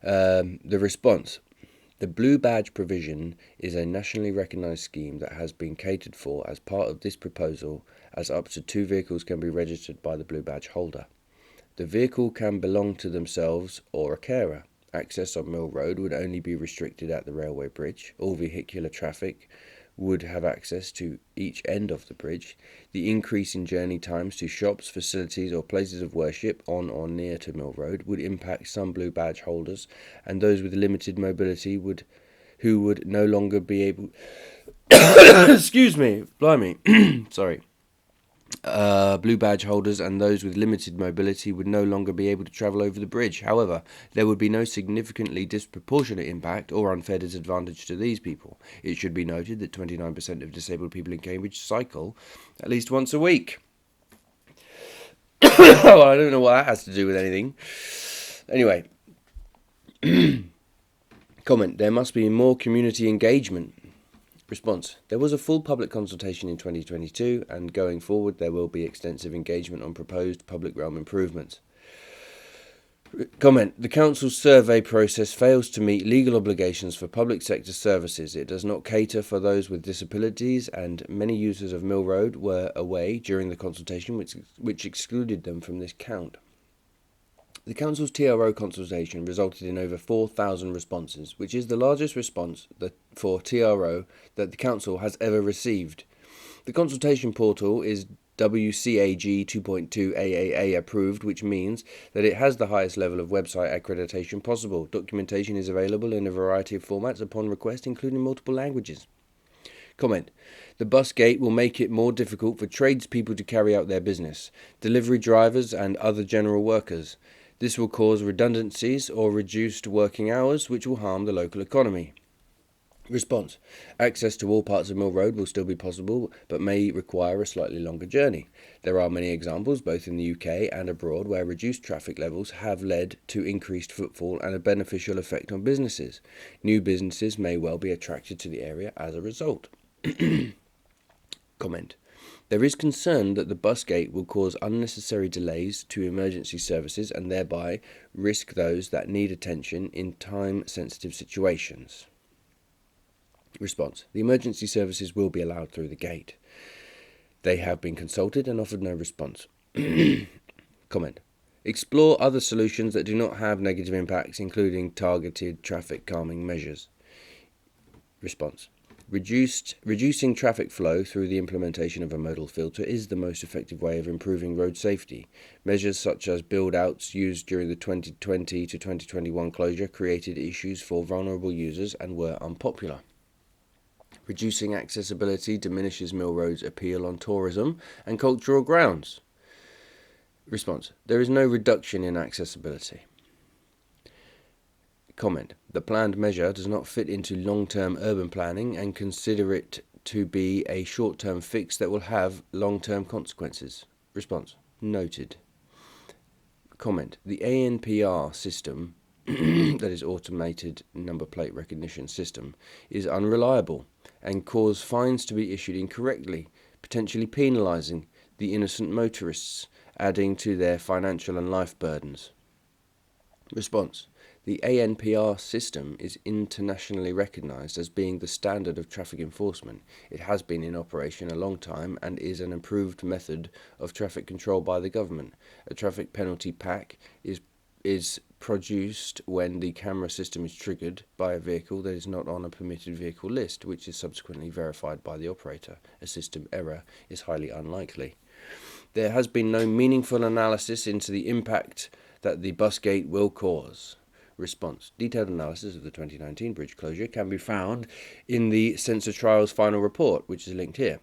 The response. The blue badge provision is a nationally recognised scheme that has been catered for as part of this proposal, as up to 2 vehicles can be registered by the blue badge holder. The vehicle can belong to themselves or a carer. Access on Mill Road would only be restricted at the railway bridge. All vehicular traffic would have access to each end of the bridge. The increase in journey times to shops, facilities or places of worship on or near to Mill Road would impact some blue badge holders and those with limited mobility who would no longer be able excuse me, blimey, sorry. Blue badge holders and those with limited mobility would no longer be able to travel over the bridge. However, there would be no significantly disproportionate impact or unfair disadvantage to these people. It should be noted that 29% of disabled people in Cambridge cycle at least once a week. Well, I don't know what that has to do with anything. Anyway. Comment. There must be more community engagement. Response. There was a full public consultation in 2022 and going forward there will be extensive engagement on proposed public realm improvements. Comment. The Council's survey process fails to meet legal obligations for public sector services. It does not cater for those with disabilities and many users of Mill Road were away during the consultation which excluded them from this count. The Council's TRO consultation resulted in over 4,000 responses, which is the largest response for TRO that the Council has ever received. The consultation portal is WCAG 2.2 AAA approved, which means that it has the highest level of website accreditation possible. Documentation is available in a variety of formats upon request, including multiple languages. Comment. The bus gate will make it more difficult for tradespeople to carry out their business, delivery drivers and other general workers. This will cause redundancies or reduced working hours, which will harm the local economy. Response. Access to all parts of Mill Road will still be possible, but may require a slightly longer journey. There are many examples, both in the UK and abroad, where reduced traffic levels have led to increased footfall and a beneficial effect on businesses. New businesses may well be attracted to the area as a result. Comment. There is concern that the bus gate will cause unnecessary delays to emergency services and thereby risk those that need attention in time-sensitive situations. Response. The emergency services will be allowed through the gate. They have been consulted and offered no response. Comment. Explore other solutions that do not have negative impacts, including targeted traffic calming measures. Response. Reducing traffic flow through the implementation of a modal filter is the most effective way of improving road safety. Measures such as build-outs used during the 2020 to 2021 closure created issues for vulnerable users and were unpopular. Reducing accessibility diminishes Mill Road's appeal on tourism and cultural grounds. Response: there is no reduction in accessibility. Comment: the planned measure does not fit into long-term urban planning and consider it to be a short-term fix that will have long-term consequences. Response: noted. Comment: the ANPR system, that is automated number plate recognition system, is unreliable and cause fines to be issued incorrectly, potentially penalising the innocent motorists, adding to their financial and life burdens. Response: the ANPR system is internationally recognised as being the standard of traffic enforcement. It has been in operation a long time and is an improved method of traffic control by the government. A traffic penalty pack is produced when the camera system is triggered by a vehicle that is not on a permitted vehicle list, which is subsequently verified by the operator. A system error is highly unlikely. There has been no meaningful analysis into the impact that the bus gate will cause. Response: detailed analysis of the 2019 bridge closure can be found in the Sensor Trials final report, which is linked here.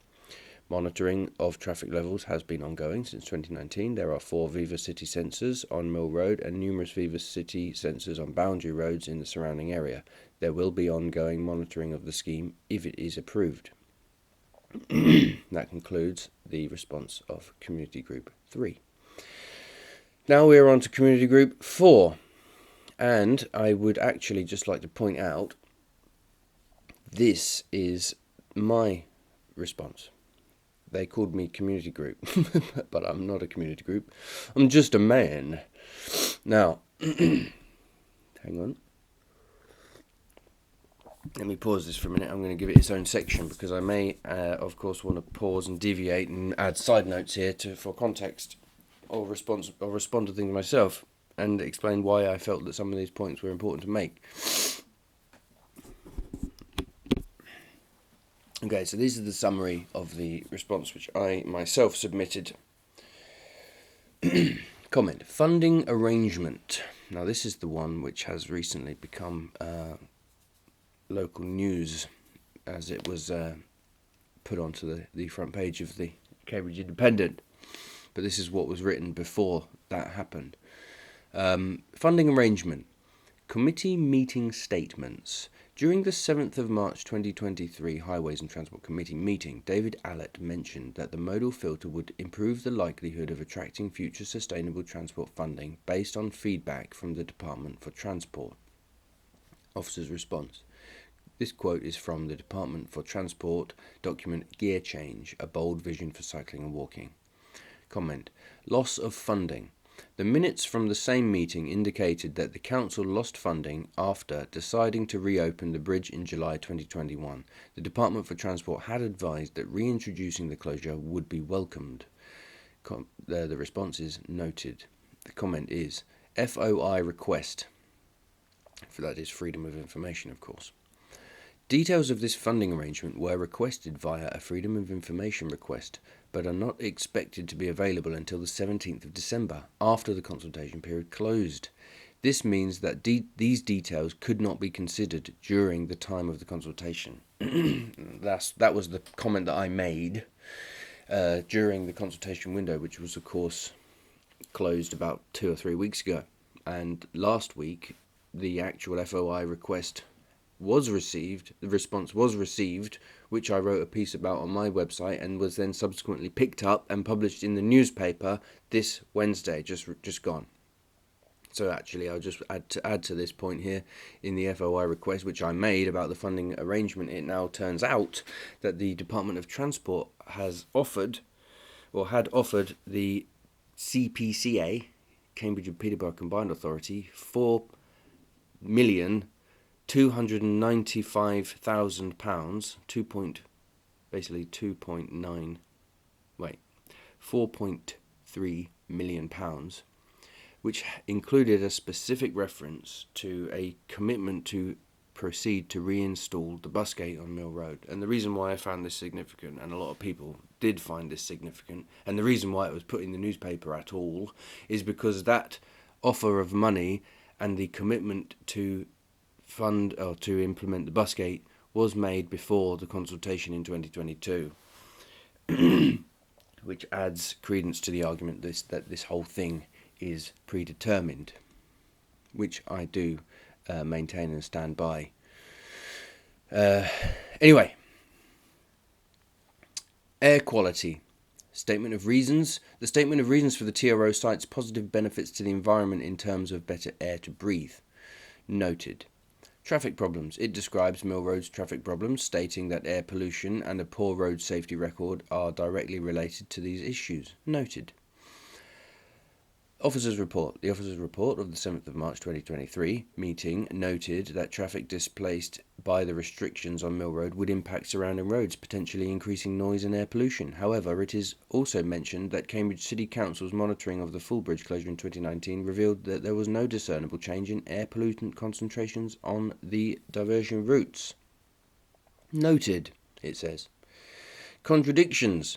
Monitoring of traffic levels has been ongoing since 2019. There are 4 Viva City sensors on Mill Road and numerous Viva City sensors on boundary roads in the surrounding area. There will be ongoing monitoring of the scheme if it is approved. That concludes the response of Community Group 3. Now we are on to Community Group 4. And I would actually just like to point out, this is my response. They called me community group, but I'm not a community group. I'm just a man. Now, hang on. Let me pause this for a minute. I'm going to give it its own section because I may, of course, want to pause and deviate and add side notes here for context, or respond to things myself, and explain why I felt that some of these points were important to make. Okay, so this is the summary of the response which I myself submitted. Comment: funding arrangement. Now this is the one which has recently become local news, as it was put onto the front page of the Cambridge Independent. But this is what was written before that happened. Funding arrangement. Committee meeting statements. During the 7th of March 2023 Highways and Transport Committee meeting, David Allett mentioned that the modal filter would improve the likelihood of attracting future sustainable transport funding based on feedback from the Department for Transport. Officer's response. This quote is from the Department for Transport document Gear Change, a bold vision for cycling and walking. Comment: loss of funding. The minutes from the same meeting indicated that the council lost funding after deciding to reopen the bridge in July 2021. The Department for Transport had advised that reintroducing the closure would be welcomed. The response is noted. The comment is FOI request. For that is freedom of information, of course. Details of this funding arrangement were requested via a Freedom of Information request, but are not expected to be available until the 17th of December, after the consultation period closed. This means that these details could not be considered during the time of the consultation. That was the comment that I made during the consultation window, which was, of course, closed about 2 or 3 weeks ago. And last week, the actual FOI request was received, the response was received, which I wrote a piece about on my website and was then subsequently picked up and published in the newspaper this Wednesday, just gone. So actually, I'll just add to this point here in the FOI request, which I made about the funding arrangement. It now turns out that the Department of Transport has offered, or had offered, the CPCA, Cambridge and Peterborough Combined Authority, £4,295,000, £4.3 million, which included a specific reference to a commitment to proceed to reinstall the bus gate on Mill Road. And the reason why I found this significant, and a lot of people did find this significant, and the reason why it was put in the newspaper at all, is because that offer of money and the commitment to fund or to implement the bus gate was made before the consultation in 2022, which adds credence to the argument that this whole thing is predetermined, which I do maintain and stand by. Anyway, air quality. Statement of reasons. The statement of reasons for the TRO cites positive benefits to the environment in terms of better air to breathe. Noted. Traffic problems. It describes Mill Road's traffic problems, stating that air pollution and a poor road safety record are directly related to these issues. Noted. Officers' report. The officers' report of the 7th of March 2023 meeting noted that traffic displaced by the restrictions on Mill Road would impact surrounding roads, potentially increasing noise and air pollution. However, it is also mentioned that Cambridge City Council's monitoring of the full bridge closure in 2019 revealed that there was no discernible change in air pollutant concentrations on the diversion routes. Noted, it says. Contradictions.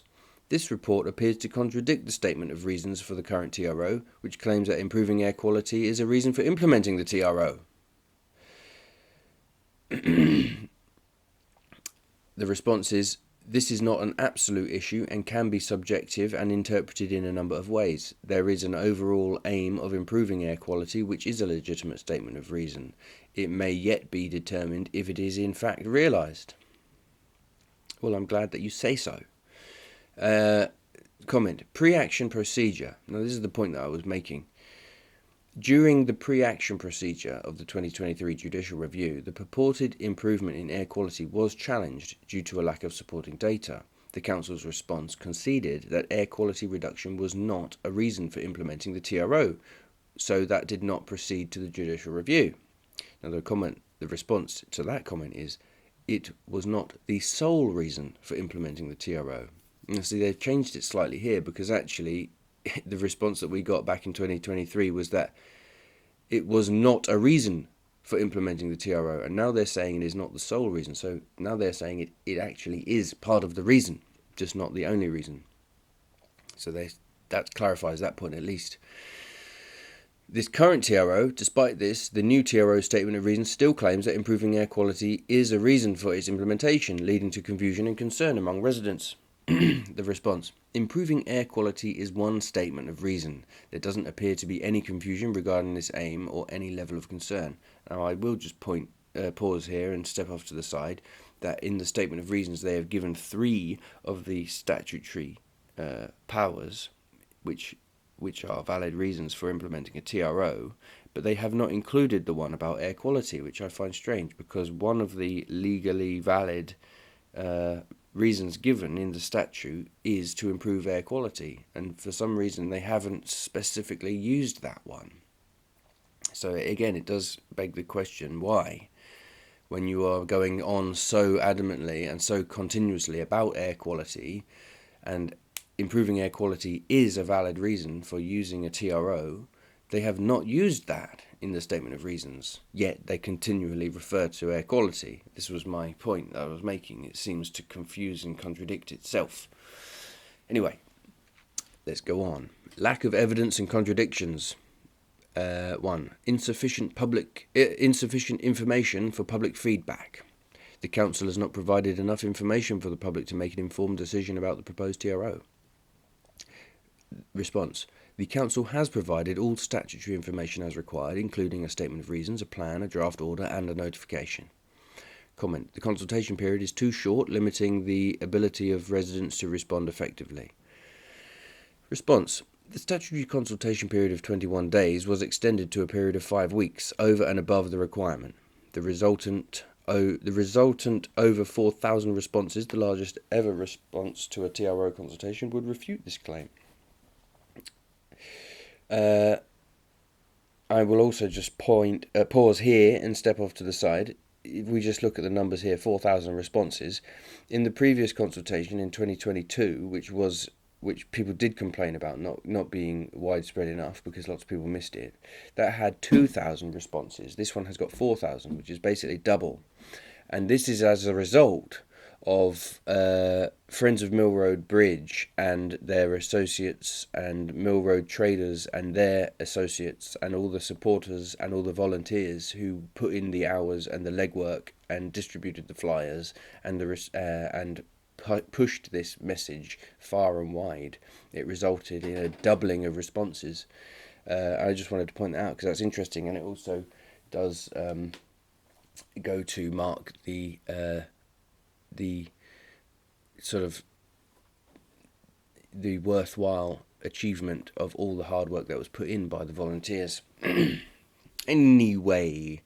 This report appears to contradict the statement of reasons for the current TRO, which claims that improving air quality is a reason for implementing the TRO. The response is, this is not an absolute issue and can be subjective and interpreted in a number of ways. There is an overall aim of improving air quality, which is a legitimate statement of reason. It may yet be determined if it is in fact realised. Well, I'm glad that you say so. Comment. Pre-action procedure. Now, this is the point that I was making. During the pre-action procedure of the 2023 judicial review, the purported improvement in air quality was challenged due to a lack of supporting data. The Council's response conceded that air quality reduction was not a reason for implementing the TRO, so that did not proceed to the judicial review. Now, the response to that comment is, it was not the sole reason for implementing the TRO. You see, they've changed it slightly here because actually the response that we got back in 2023 was that it was not a reason for implementing the TRO, and now they're saying it is not the sole reason. So now they're saying it actually is part of the reason, just not the only reason. So that clarifies that point at least. This current TRO, despite this, the new TRO statement of reasons still claims that improving air quality is a reason for its implementation, leading to confusion and concern among residents. The response. Improving air quality is one statement of reason. There doesn't appear to be any confusion regarding this aim or any level of concern. Now, I will just pause here and step off to the side that in the statement of reasons they have given 3 of the statutory powers which are valid reasons for implementing a TRO, but they have not included the one about air quality, which I find strange because one of the legally valid reasons given in the statute is to improve air quality, and for some reason they haven't specifically used that one. So again, it does beg the question, why? When you are going on so adamantly and so continuously about air quality, and improving air quality is a valid reason for using a TRO, they have not used that in the statement of reasons, yet they continually refer to air quality. This was my point that I was making. It seems to confuse and contradict itself. Anyway, let's go on. Lack of evidence and contradictions. 1. Insufficient information for public feedback. The Council has not provided enough information for the public to make an informed decision about the proposed TRO. Response. The Council has provided all statutory information as required, including a statement of reasons, a plan, a draft order, and a notification. Comment. The consultation period is too short, limiting the ability of residents to respond effectively. Response. The statutory consultation period of 21 days was extended to a period of 5 weeks, over and above the requirement. The resultant over 4,000 responses, the largest ever response to a TRO consultation, would refute this claim. I will also just pause here and step off to the side. If we just look at the numbers here, 4,000 responses. In the previous consultation in 2022, which was which people did complain about not being widespread enough because lots of people missed it, that had 2,000 responses. This one has got 4,000, which is basically double. And this is as a result of Friends of Mill Road Bridge and their associates, and Mill Road traders and their associates, and all the supporters and all the volunteers who put in the hours and the legwork and distributed the flyers and pushed this message far and wide. It resulted in a doubling of responses. I just wanted to point that out because that's interesting, and it also does go to mark the sort of the worthwhile achievement of all the hard work that was put in by the volunteers. Anyway,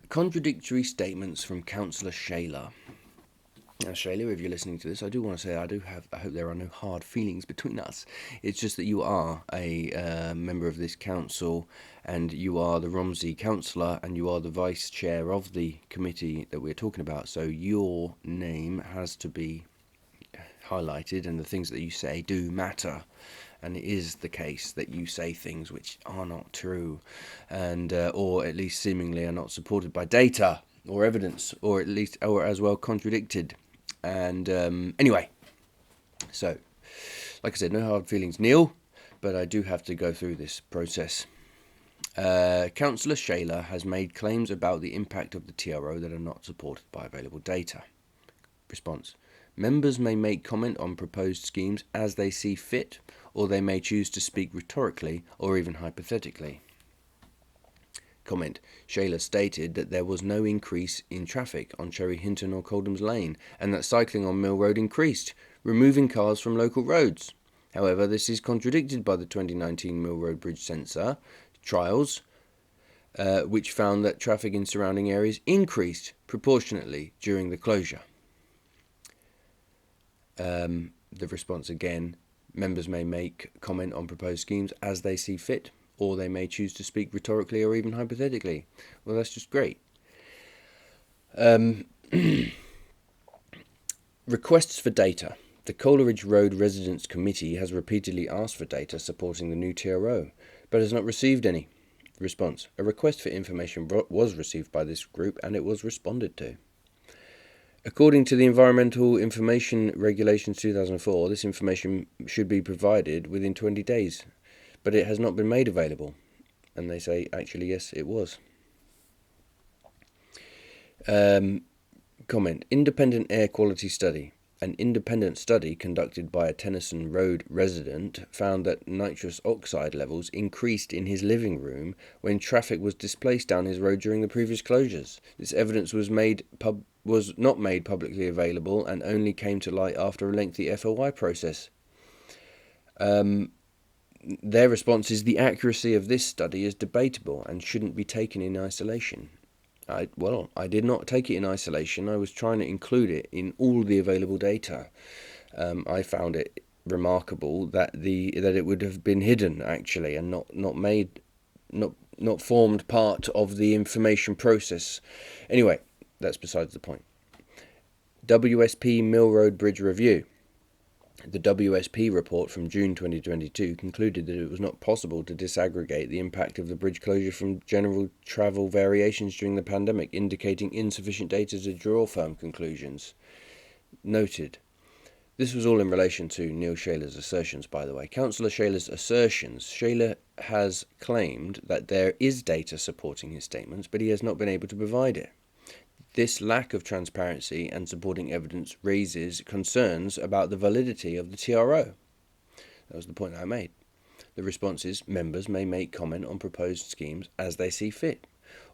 contradictory statements from Councillor Shayler. Now, Shayler, if you're listening to this, I do want to say I hope there are no hard feelings between us. It's just that you are a member of this council, and you are the Romsey councillor, and you are the vice chair of the committee that we're talking about. So your name has to be highlighted, and the things that you say do matter. And it is the case that you say things which are not true, and or at least seemingly are not supported by data or evidence, or as well contradicted. And anyway, so like I said, no hard feelings, Neil, but I do have to go through this process. Councillor Shayler has made claims about the impact of the TRO that are not supported by available data. Response: members may make comment on proposed schemes as they see fit, or they may choose to speak rhetorically or even hypothetically. Comment: Shayler stated that there was no increase in traffic on Cherry Hinton or Coldham's Lane, and that cycling on Mill Road increased, removing cars from local roads. However, this is contradicted by the 2019 Mill Road Bridge Sensor trials, which found that traffic in surrounding areas increased proportionately during the closure. The response again: members may make comment on proposed schemes as they see fit, or they may choose to speak rhetorically or even hypothetically. Well, that's just great. Requests for data. The Coleridge Road Residents Committee has repeatedly asked for data supporting the new TRO, but has not received any. Response: a request for information was received by this group, and it was responded to. According to the Environmental Information Regulations 2004, this information should be provided within 20 days. But it has not been made available. And they say, actually, yes, it was. Comment: independent air quality study. An independent study conducted by a Tennyson Road resident found that nitrous oxide levels increased in his living room when traffic was displaced down his road during the previous closures. This evidence was not made publicly available and only came to light after a lengthy FOI process. Their response is: the accuracy of this study is debatable and shouldn't be taken in isolation. I did not take it in isolation. I was trying to include it in all the available data. I found it remarkable that it would have been hidden actually, and not formed part of the information process. Anyway, that's besides the point. WSP Mill Road Bridge Review. The WSP report from June 2022 concluded that it was not possible to disaggregate the impact of the bridge closure from general travel variations during the pandemic, indicating insufficient data to draw firm conclusions. Noted. This was all in relation to Neil Shayler's assertions, by the way. Councillor Shayler's assertions. Shayler has claimed that there is data supporting his statements, but he has not been able to provide it. This lack of transparency and supporting evidence raises concerns about the validity of the TRO. That was the point that I made. The response is: members may make comment on proposed schemes as they see fit,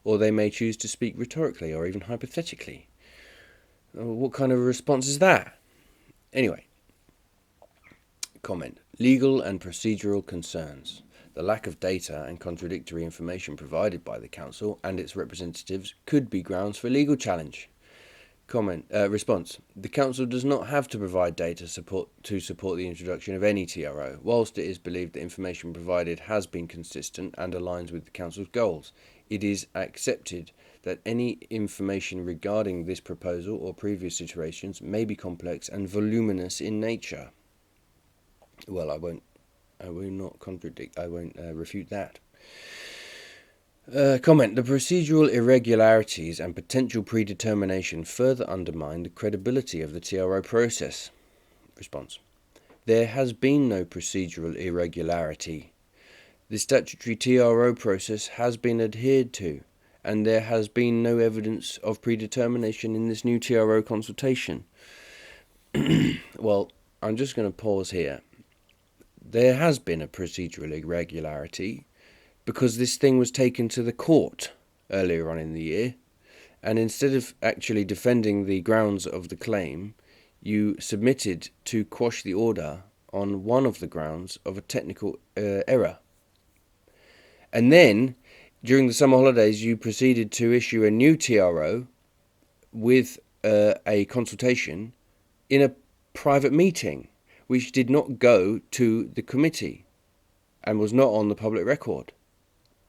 or they may choose to speak rhetorically or even hypothetically. What kind of a response is that? Anyway, comment: legal and procedural concerns. The lack of data and contradictory information provided by the council and its representatives could be grounds for legal challenge. Response: the council does not have to provide data to support the introduction of any TRO, whilst it is believed the information provided has been consistent and aligns with the council's goals. It is accepted that any information regarding this proposal or previous iterations may be complex and voluminous in nature. Well, I will not contradict, I won't refute that. Comment: the procedural irregularities and potential predetermination further undermine the credibility of the TRO process. Response: there has been no procedural irregularity. The statutory TRO process has been adhered to, and there has been no evidence of predetermination in this new TRO consultation. Well, I'm just going to pause here. There has been a procedural irregularity because this thing was taken to the court earlier on in the year, and instead of actually defending the grounds of the claim, you submitted to quash the order on one of the grounds of a technical error. And then, during the summer holidays, you proceeded to issue a new TRO with a consultation in a private meeting, which did not go to the committee and was not on the public record.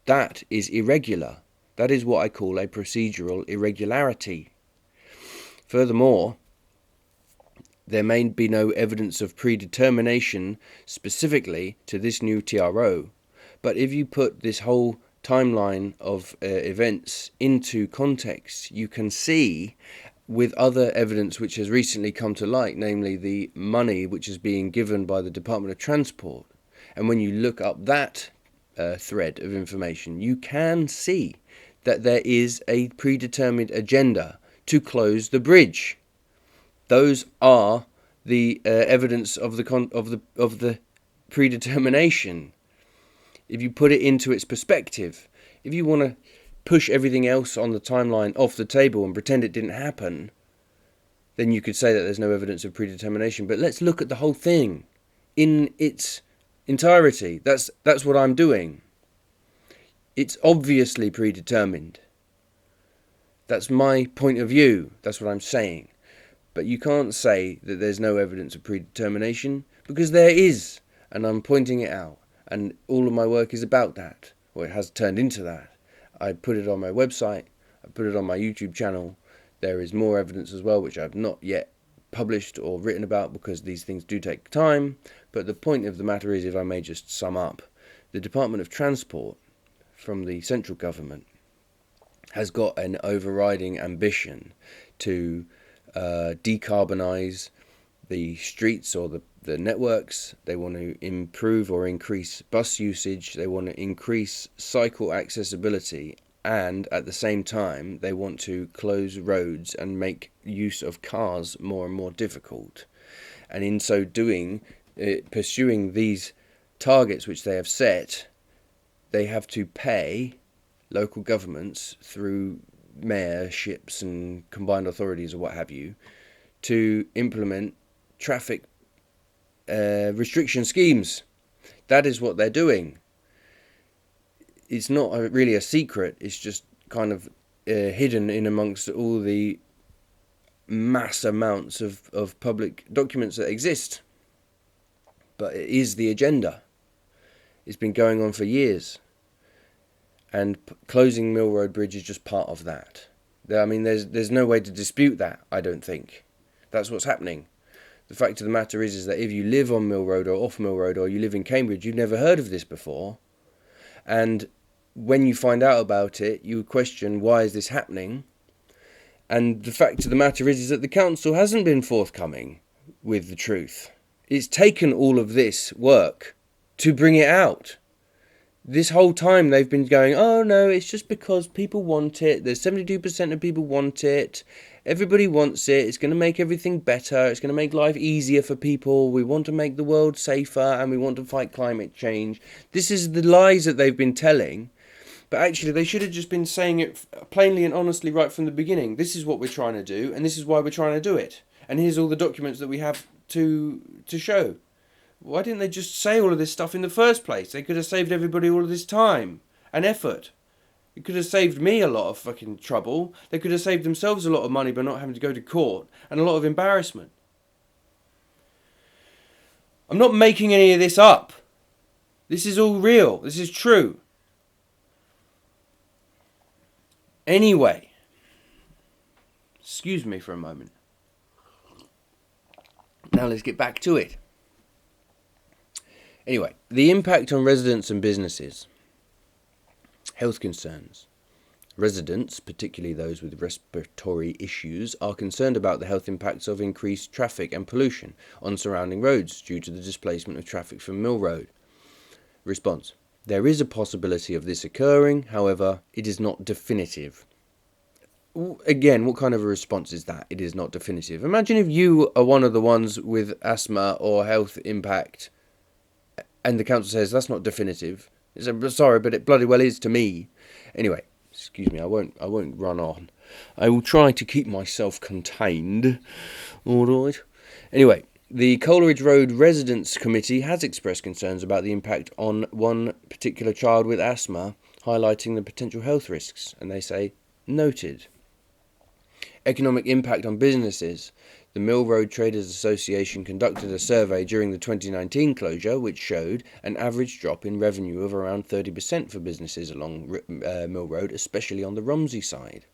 That is irregular. That is what I call a procedural irregularity. Furthermore, there may be no evidence of predetermination specifically to this new TRO, but if you put this whole timeline of events into context, you can see with other evidence which has recently come to light, namely the money which is being given by the Department of Transport. And when you look up that thread of information, you can see that there is a predetermined agenda to close the bridge. Those are the evidence of the predetermination. If you put it into its perspective, if you want to push everything else on the timeline off the table and pretend it didn't happen, then you could say that there's no evidence of predetermination. But let's look at the whole thing in its entirety. That's what I'm doing. It's obviously predetermined. That's my point of view. That's what I'm saying. But you can't say that there's no evidence of predetermination, because there is, and I'm pointing it out. And all of my work is about that, or it has turned into that. I put it on my website, I put it on my YouTube channel. There is more evidence as well, which I've not yet published or written about, because these things do take time. But the point of the matter is, if I may just sum up, the Department of Transport from the central government has got an overriding ambition to decarbonise the streets or the networks. They want to improve or increase bus usage. They want to increase cycle accessibility, and at the same time they want to close roads and make use of cars more and more difficult. And in so doing, pursuing these targets which they have set, they have to pay local governments through mayorships and combined authorities or what have you to implement traffic restriction schemes. That is what they're doing. It's not really a secret. It's just kind of hidden in amongst all the mass amounts of public documents that exist. But it is the agenda. It's been going on for years. And closing Mill Road Bridge is just part of that. I mean, there's no way to dispute that, I don't think. That's what's happening. The fact of the matter is that if you live on Mill Road or off Mill Road, or you live in Cambridge, you've never heard of this before. And when you find out about it, you question, why is this happening? And the fact of the matter is that the council hasn't been forthcoming with the truth. It's taken all of this work to bring it out. This whole time they've been going, oh no, it's just because people want it. There's 72% of people want it. Everybody wants it. It's going to make everything better. It's going to make life easier for people. We want to make the world safer, and we want to fight climate change. This is the lies that they've been telling. But actually, they should have just been saying it plainly and honestly right from the beginning. This is what we're trying to do, and this is why we're trying to do it. And here's all the documents that we have to show. Why didn't they just say all of this stuff in the first place? They could have saved everybody all of this time and effort. It could have saved me a lot of fucking trouble. They could have saved themselves a lot of money by not having to go to court, and a lot of embarrassment. I'm not making any of this up. This is all real. This is true. Anyway, excuse me for a moment. Now let's get back to it. Anyway, the impact on residents and businesses. Health concerns. Residents, particularly those with respiratory issues, are concerned about the health impacts of increased traffic and pollution on surrounding roads due to the displacement of traffic from Mill Road. Response. There is a possibility of this occurring, however, it is not definitive. Again, what kind of a response is that? It is not definitive. Imagine if you are one of the ones with asthma or health impact and the council says that's not definitive. Sorry, but it bloody well is to me. Anyway. Excuse me, I won't run on. I will try to keep myself contained. Alright. Anyway, the Coleridge Road Residents Committee has expressed concerns about the impact on one particular child with asthma, highlighting the potential health risks, and they say, noted. Economic impact on businesses. The Mill Road Traders Association conducted a survey during the 2019 closure which showed an average drop in revenue of around 30% for businesses along Mill Road, especially on the Romsey side.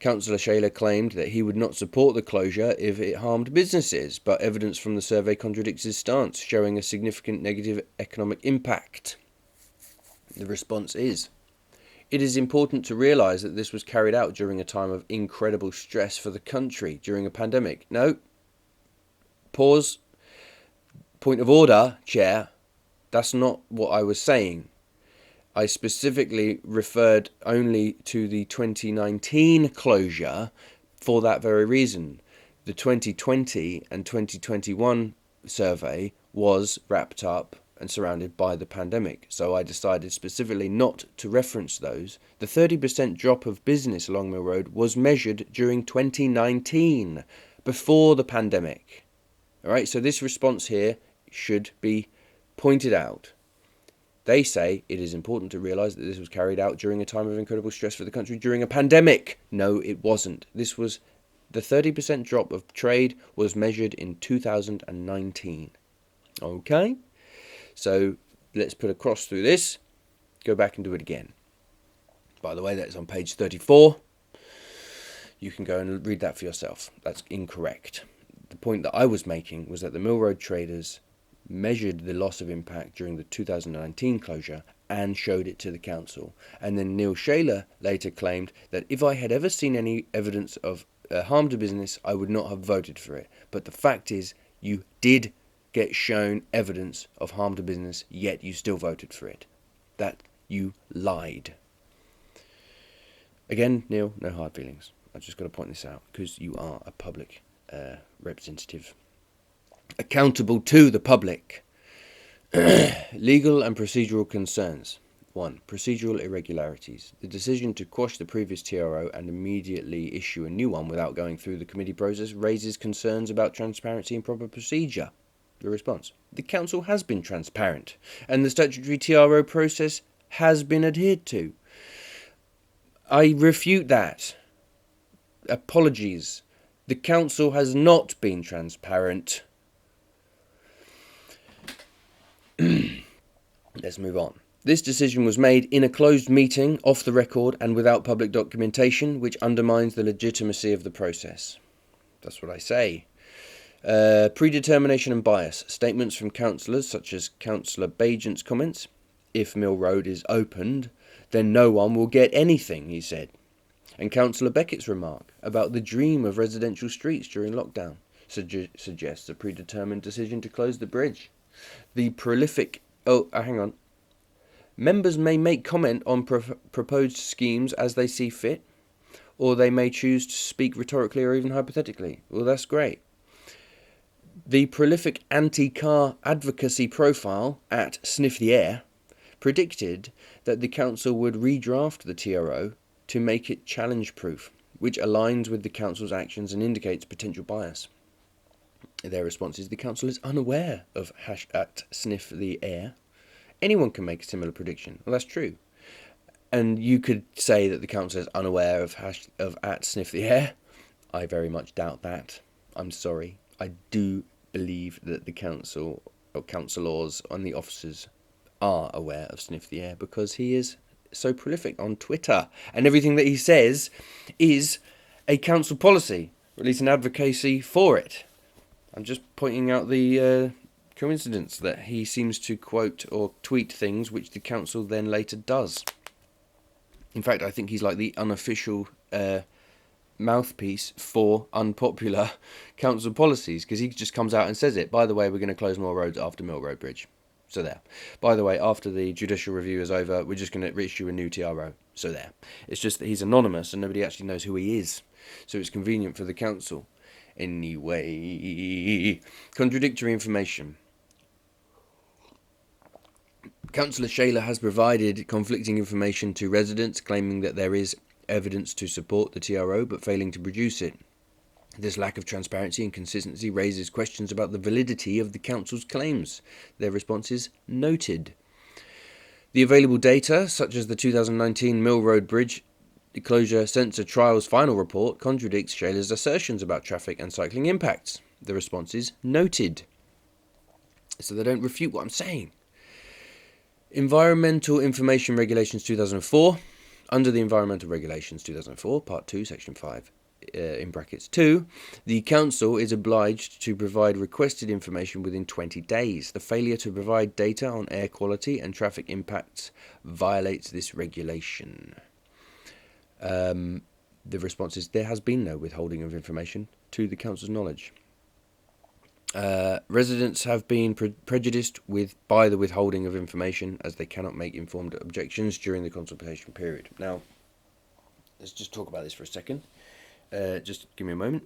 Councillor Shaler claimed that he would not support the closure if it harmed businesses, but evidence from the survey contradicts his stance, showing a significant negative economic impact. The response is, it is important to realise that this was carried out during a time of incredible stress for the country during a pandemic. No. Pause. Point of order, Chair. That's not what I was saying. I specifically referred only to the 2019 closure for that very reason. The 2020 and 2021 survey was wrapped up and surrounded by the pandemic, so I decided specifically not to reference those. The 30% drop of business along Mill Road was measured during 2019, before the pandemic. Alright, so this response here should be pointed out. They say it is important to realise that this was carried out during a time of incredible stress for the country during a pandemic. No, it wasn't. This was the 30% drop of trade was measured in 2019. Okay? So let's put a cross through this, go back and do it again. By the way, that's on page 34. You can go and read that for yourself. That's incorrect. The point that I was making was that the Mill Road traders measured the loss of impact during the 2019 closure and showed it to the council. And then Neil Shaler later claimed that if I had ever seen any evidence of harm to business, I would not have voted for it. But the fact is, you did get shown evidence of harm to business, yet you still voted for it. That you lied. Again, Neil, no hard feelings. I've just got to point this out because you are a public representative, accountable to the public. Legal and procedural concerns. 1. Procedural irregularities. The decision to quash the previous TRO and immediately issue a new one without going through the committee process raises concerns about transparency and proper procedure. The response. The council has been transparent and the statutory TRO process has been adhered to. I refute that. Apologies. The council has not been transparent. Let's move on. This decision was made in a closed meeting, off the record and without public documentation, which undermines the legitimacy of the process. That's what I say. Predetermination and bias. Statements from councillors, such as Councillor Bajent's comments. If Mill Road is opened, then no one will get anything, he said. And Councillor Beckett's remark about the dream of residential streets during lockdown suggests a predetermined decision to close the bridge. The prolific... hang on. Members may make comment on proposed schemes as they see fit, or they may choose to speak rhetorically or even hypothetically. Well, that's great. The prolific anti-car advocacy profile at Sniff the Air predicted that the council would redraft the TRO to make it challenge-proof, which aligns with the council's actions and indicates potential bias. Their response is the council is unaware of at Sniff the Air. Anyone can make a similar prediction. Well, that's true. And you could say that the council is unaware of at Sniff the Air. I very much doubt that. I'm sorry. I do believe that the council or councillors and the officers are aware of Sniff the Air because he is so prolific on Twitter, and everything that he says is a council policy, or at least an advocacy for it. I'm just pointing out the coincidence that he seems to quote or tweet things which the council then later does. In fact, I think he's like the unofficial mouthpiece for unpopular council policies, because he just comes out and says it. By the way, we're going to close more roads after Mill Road Bridge. So there. By the way, after the judicial review is over, we're just going to issue a new TRO. So there. It's just that he's anonymous and nobody actually knows who he is. So it's convenient for the council. Anyway, contradictory information. Councillor Shayler has provided conflicting information to residents, claiming that there is evidence to support the TRO but failing to produce it. This lack of transparency and consistency raises questions about the validity of the council's claims. Their response is noted. The available data, such as the 2019 Mill Road Bridge closure sensor trials final report, contradicts Shayler's assertions about traffic and cycling impacts. The response is noted. So they don't refute what I'm saying. Environmental Information Regulations 2004. Under the Environmental Regulations 2004, Part 2, Section 5, in brackets 2, the council is obliged to provide requested information within 20 days. The failure to provide data on air quality and traffic impacts violates this regulation. The response is there has been no withholding of information to the council's knowledge. Residents have been prejudiced by the withholding of information, as they cannot make informed objections during the consultation period. Now, let's just talk about this for a second. Just give me a moment.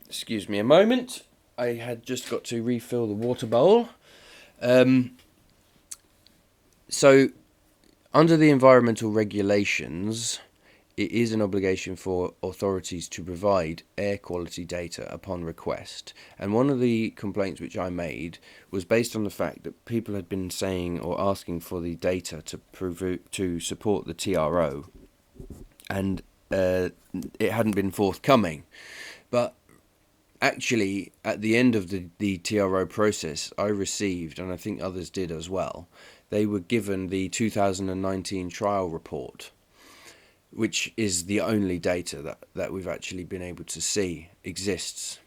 Excuse me a moment. I had just got to refill the water bowl. So, under the environmental regulations, it is an obligation for authorities to provide air quality data upon request. And one of the complaints which I made was based on the fact that people had been saying or asking for the data to support the TRO, and it hadn't been forthcoming. But actually, at the end of the TRO process, I received, and I think others did as well, they were given the 2019 trial report, which is the only data that we've actually been able to see exists.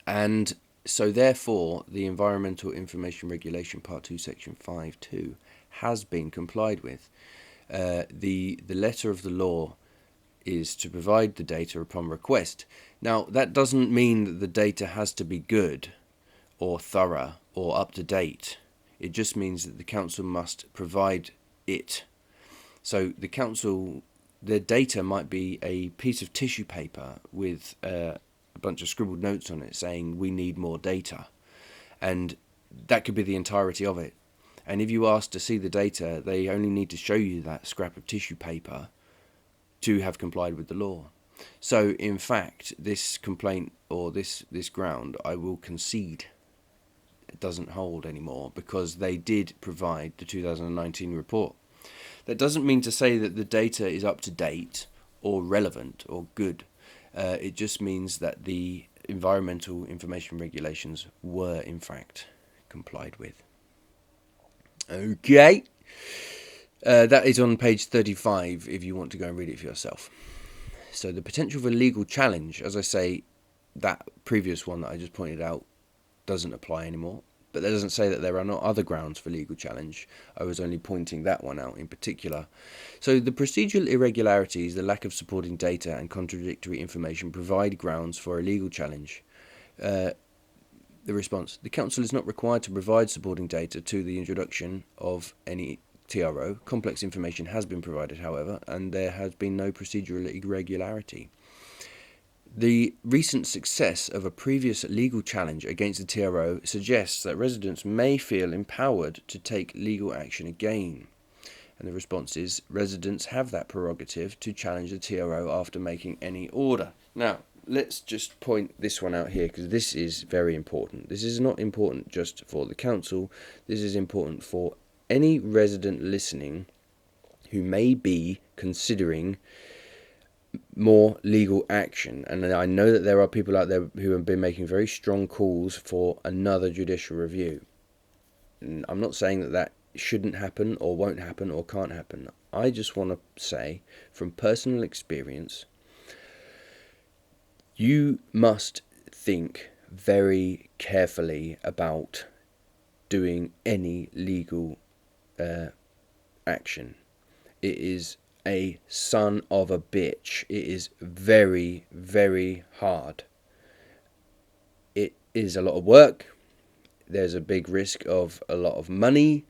And so therefore, the Environmental Information Regulation Part 2, Section 5.2 has been complied with. The letter of the law is to provide the data upon request. Now, that doesn't mean that the data has to be good or thorough or up to date. It just means that the council must provide it. So the council, their data might be a piece of tissue paper with a bunch of scribbled notes on it saying we need more data. And that could be the entirety of it. And if you ask to see the data, they only need to show you that scrap of tissue paper to have complied with the law. So in fact, this complaint or this ground, I will concede it doesn't hold anymore, because they did provide the 2019 report. That doesn't mean to say that the data is up to date or relevant or good. It just means that the environmental information regulations were in fact complied with. Okay. That is on page 35 if you want to go and read it for yourself. So the potential for legal challenge, as I say, that previous one that I just pointed out doesn't apply anymore. But that doesn't say that there are not other grounds for legal challenge. I was only pointing that one out in particular. So the procedural irregularities, the lack of supporting data and contradictory information provide grounds for a legal challenge. The response: the council is not required to provide supporting data to the introduction of any TRO. Complex information has been provided, however, and there has been no procedural irregularity. The recent success of a previous legal challenge against the TRO suggests that residents may feel empowered to take legal action again. And the response is, residents have that prerogative to challenge the TRO after making any order. Now, let's just point this one out here, because this is very important. This is not important just for the council. This is important for any resident listening who may be considering more legal action. And I know that there are people out there who have been making very strong calls for another judicial review. And I'm not saying that shouldn't happen or won't happen or can't happen. I just want to say, from personal experience, you must think very carefully about doing any legal action. It is a son of a bitch. It is very, very hard. It is a lot of work. There's a big risk of a lot of money.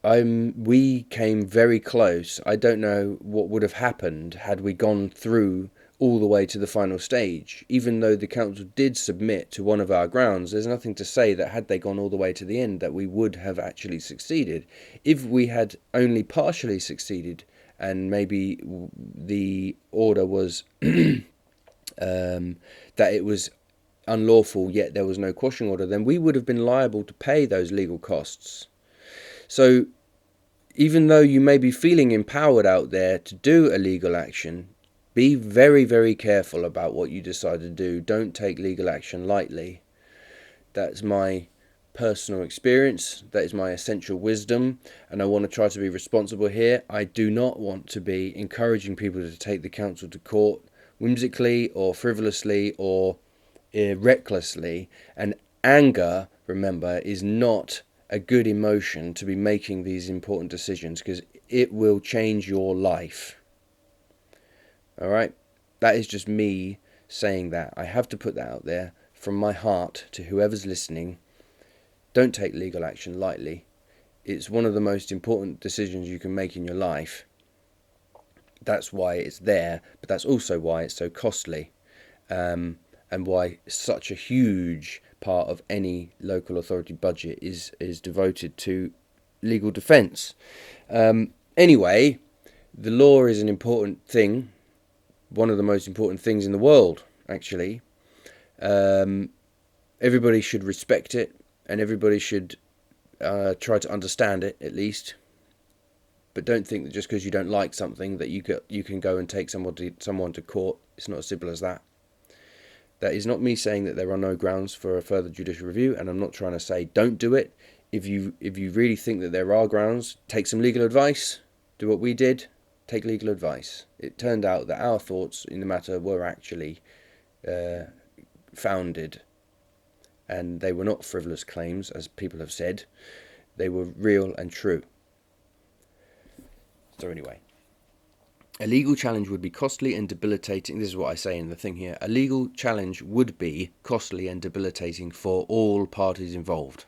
We came very close. I don't know what would have happened had we gone through all the way to the final stage. Even though the council did submit to one of our grounds, there's nothing to say that had they gone all the way to the end that we would have actually succeeded. If we had only partially succeeded and maybe the order was that it was unlawful yet there was no quashing order, then we would have been liable to pay those legal costs. So even though you may be feeling empowered out there to do a legal action, be very, very careful about what you decide to do. Don't take legal action lightly. That's my personal experience. That is my essential wisdom, and I want to try to be responsible here. I do not want to be encouraging people to take the council to court whimsically or frivolously or recklessly. And anger, remember, is not a good emotion to be making these important decisions, because it will change your life. Alright, that is just me saying that. I have to put that out there from my heart to whoever's listening. Don't take legal action lightly. It's one of the most important decisions you can make in your life. That's why it's there, but that's also why it's so costly, and why such a huge part of any local authority budget is devoted to legal defence. Anyway, the law is an important thing. One of the most important things in the world, actually. Everybody should respect it, and everybody should try to understand it, at least. But don't think that just because you don't like something that you can go and take someone to court. It's not as simple as that. That is not me saying that there are no grounds for a further judicial review, and I'm not trying to say don't do it. If you really think that there are grounds, take some legal advice. Do what we did. Take legal advice. It turned out that our thoughts in the matter were actually founded, and they were not frivolous claims, as people have said. They were real and true. So anyway, a legal challenge would be costly and debilitating. This is what I say in the thing here. A legal challenge would be costly and debilitating for all parties involved,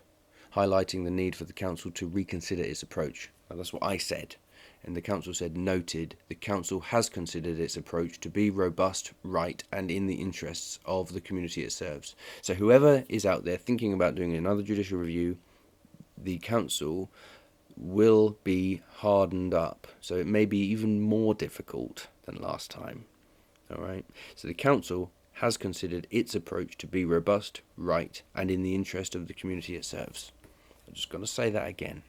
highlighting the need for the council to reconsider its approach. Now, that's what I said. And the council said, noted, the council has considered its approach to be robust, right, and in the interests of the community it serves. So whoever is out there thinking about doing another judicial review, the council will be hardened up. So it may be even more difficult than last time. All right. So the council has considered its approach to be robust, right, and in the interest of the community it serves. I'm just going to say that again.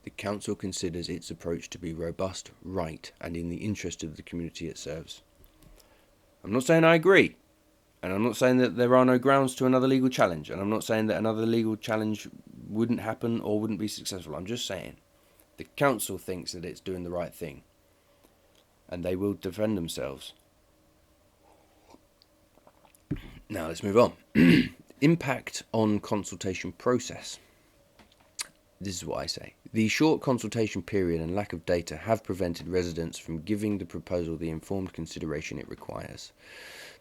The council considers its approach to be robust, right, and in the interest of the community it serves. I'm not saying I agree, and I'm not saying that there are no grounds to another legal challenge, and I'm not saying that another legal challenge wouldn't happen or wouldn't be successful. I'm just saying the council thinks that it's doing the right thing, and they will defend themselves. Now let's move on. Impact on consultation process. This is what I say. The short consultation period and lack of data have prevented residents from giving the proposal the informed consideration it requires.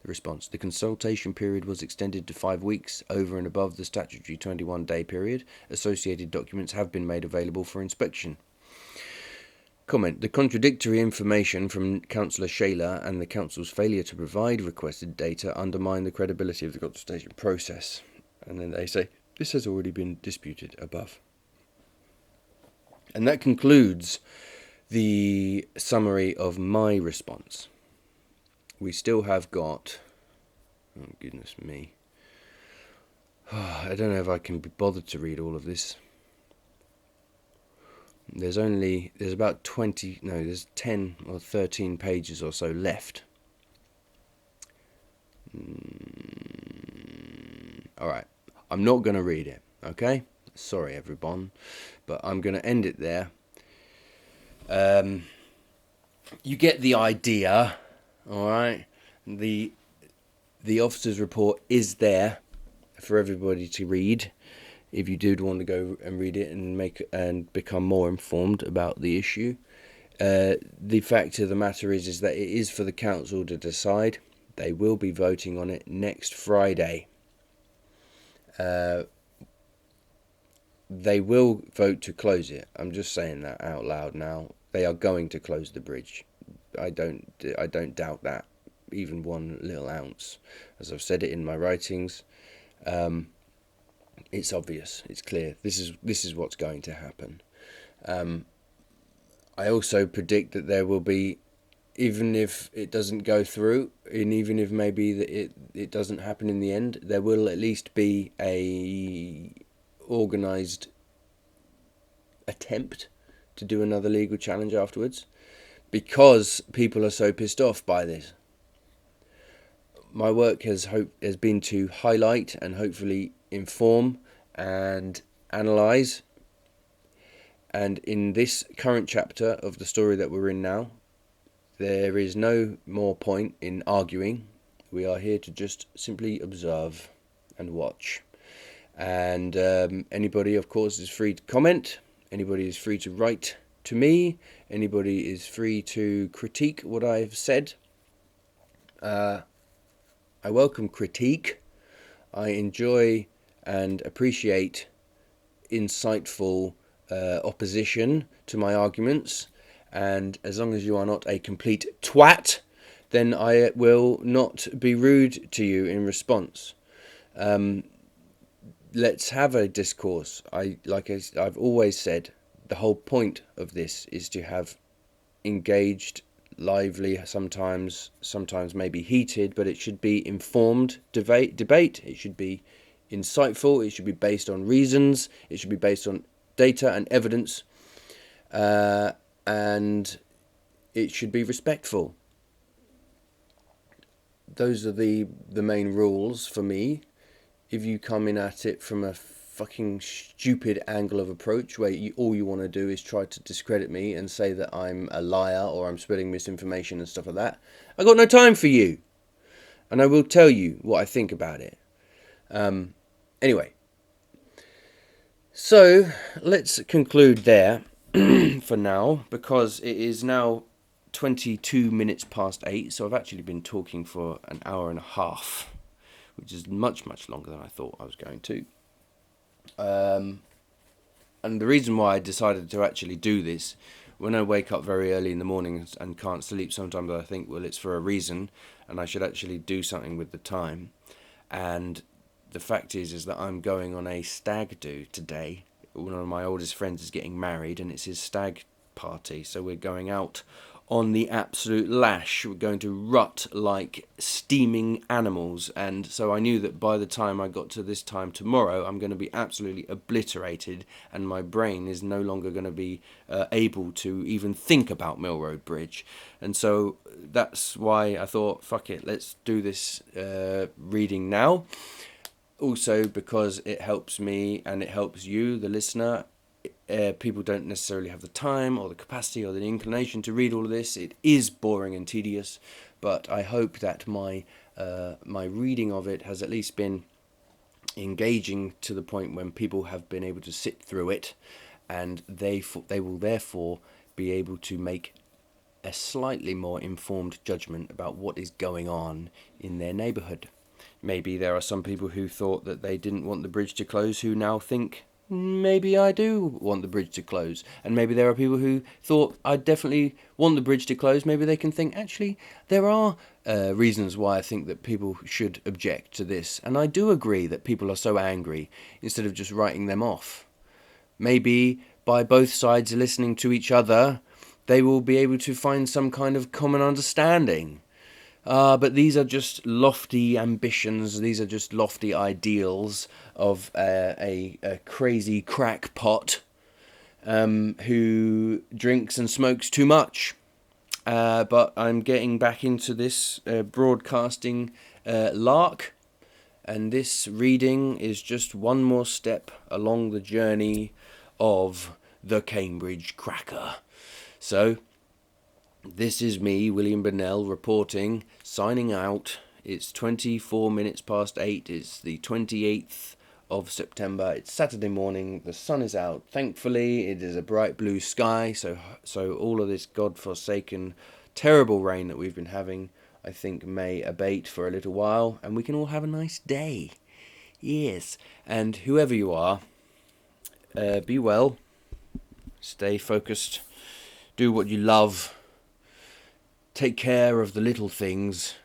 The response. The consultation period was extended to 5 weeks over and above the statutory 21-day period. Associated documents have been made available for inspection. Comment. The contradictory information from Councillor Shayler and the Council's failure to provide requested data undermine the credibility of the consultation process. And then they say, this has already been disputed above. And that concludes the summary of my response. We still have got, oh goodness me, I don't know if I can be bothered to read all of this. There's about 10 or 13 pages or so left. Alright, I'm not going to read it, okay? Sorry, everyone, but I'm going to end it there. You get the idea, all right? The officer's report is there for everybody to read. If you do want to go and read it and become more informed about the issue, the fact of the matter is that it is for the council to decide. They will be voting on it next Friday. They will vote to close it. I'm just saying that out loud now. They are going to close the bridge. I don't doubt that even one little ounce. As I've said it in my writings, it's obvious. It's clear. This is what's going to happen. I also predict that there will be, even if it doesn't go through, and even if maybe it doesn't happen in the end, there will at least be a organised attempt to do another legal challenge afterwards, because people are so pissed off by this. My work has been to highlight and hopefully inform and analyse. And in this current chapter of the story that we're in now, there is no more point in arguing. We are here to just simply observe and watch. And anybody, of course, is free to comment. Anybody is free to write to me. Anybody is free to critique what I've said. I welcome critique. I enjoy and appreciate insightful opposition to my arguments, and as long as you are not a complete twat, then I will not be rude to you in response. Let's have a discourse. I've always said, the whole point of this is to have engaged, lively, sometimes maybe heated, but it should be informed debate. It should be insightful. It should be based on reasons. It should be based on data and evidence, and it should be respectful. Those are the main rules for me. If you come in at it from a fucking stupid angle of approach where all you want to do is try to discredit me and say that I'm a liar or I'm spreading misinformation and stuff like that, I got no time for you, and I will tell you what I think about it. Anyway, so let's conclude there for now, because it is now 22 minutes past 8, so I've actually been talking for an hour and a half, which is much, much longer than I thought I was going to. And the reason why I decided to actually do this, when I wake up very early in the morning and can't sleep, sometimes I think, well, it's for a reason, and I should actually do something with the time. And the fact is that I'm going on a stag do today. One of my oldest friends is getting married, and it's his stag party, so we're going out on the absolute lash. We're going to rut like steaming animals, and so I knew that by the time I got to this time tomorrow, I'm going to be absolutely obliterated, and my brain is no longer going to be able to even think about Mill Road Bridge. And so that's why I thought, fuck it, let's do this reading now. Also because it helps me and it helps you, the listener. People don't necessarily have the time or the capacity or the inclination to read all of this. It is boring and tedious, but I hope that my reading of it has at least been engaging to the point when people have been able to sit through it, and they will therefore be able to make a slightly more informed judgment about what is going on in their neighbourhood. Maybe there are some people who thought that they didn't want the bridge to close who now think, maybe I do want the bridge to close. And maybe there are people who thought, I definitely want the bridge to close. Maybe they can think, actually, there are reasons why I think that people should object to this. And I do agree that people are so angry, instead of just writing them off. Maybe by both sides listening to each other, they will be able to find some kind of common understanding. But these are just lofty ambitions. These are just lofty ideals of a crazy crackpot who drinks and smokes too much. But I'm getting back into this broadcasting lark, and this reading is just one more step along the journey of the Cambridge Cracker. So, this is me, William Burnell, reporting, signing out. It's 24 minutes past 8. It's the 28th of September. It's Saturday morning. The sun is out. Thankfully, it is a bright blue sky. So all of this godforsaken, terrible rain that we've been having, I think, may abate for a little while, and we can all have a nice day. Yes. And whoever you are, be well. Stay focused. Do what you love. Take care of the little things,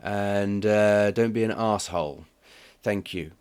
and don't be an arsehole. Thank you.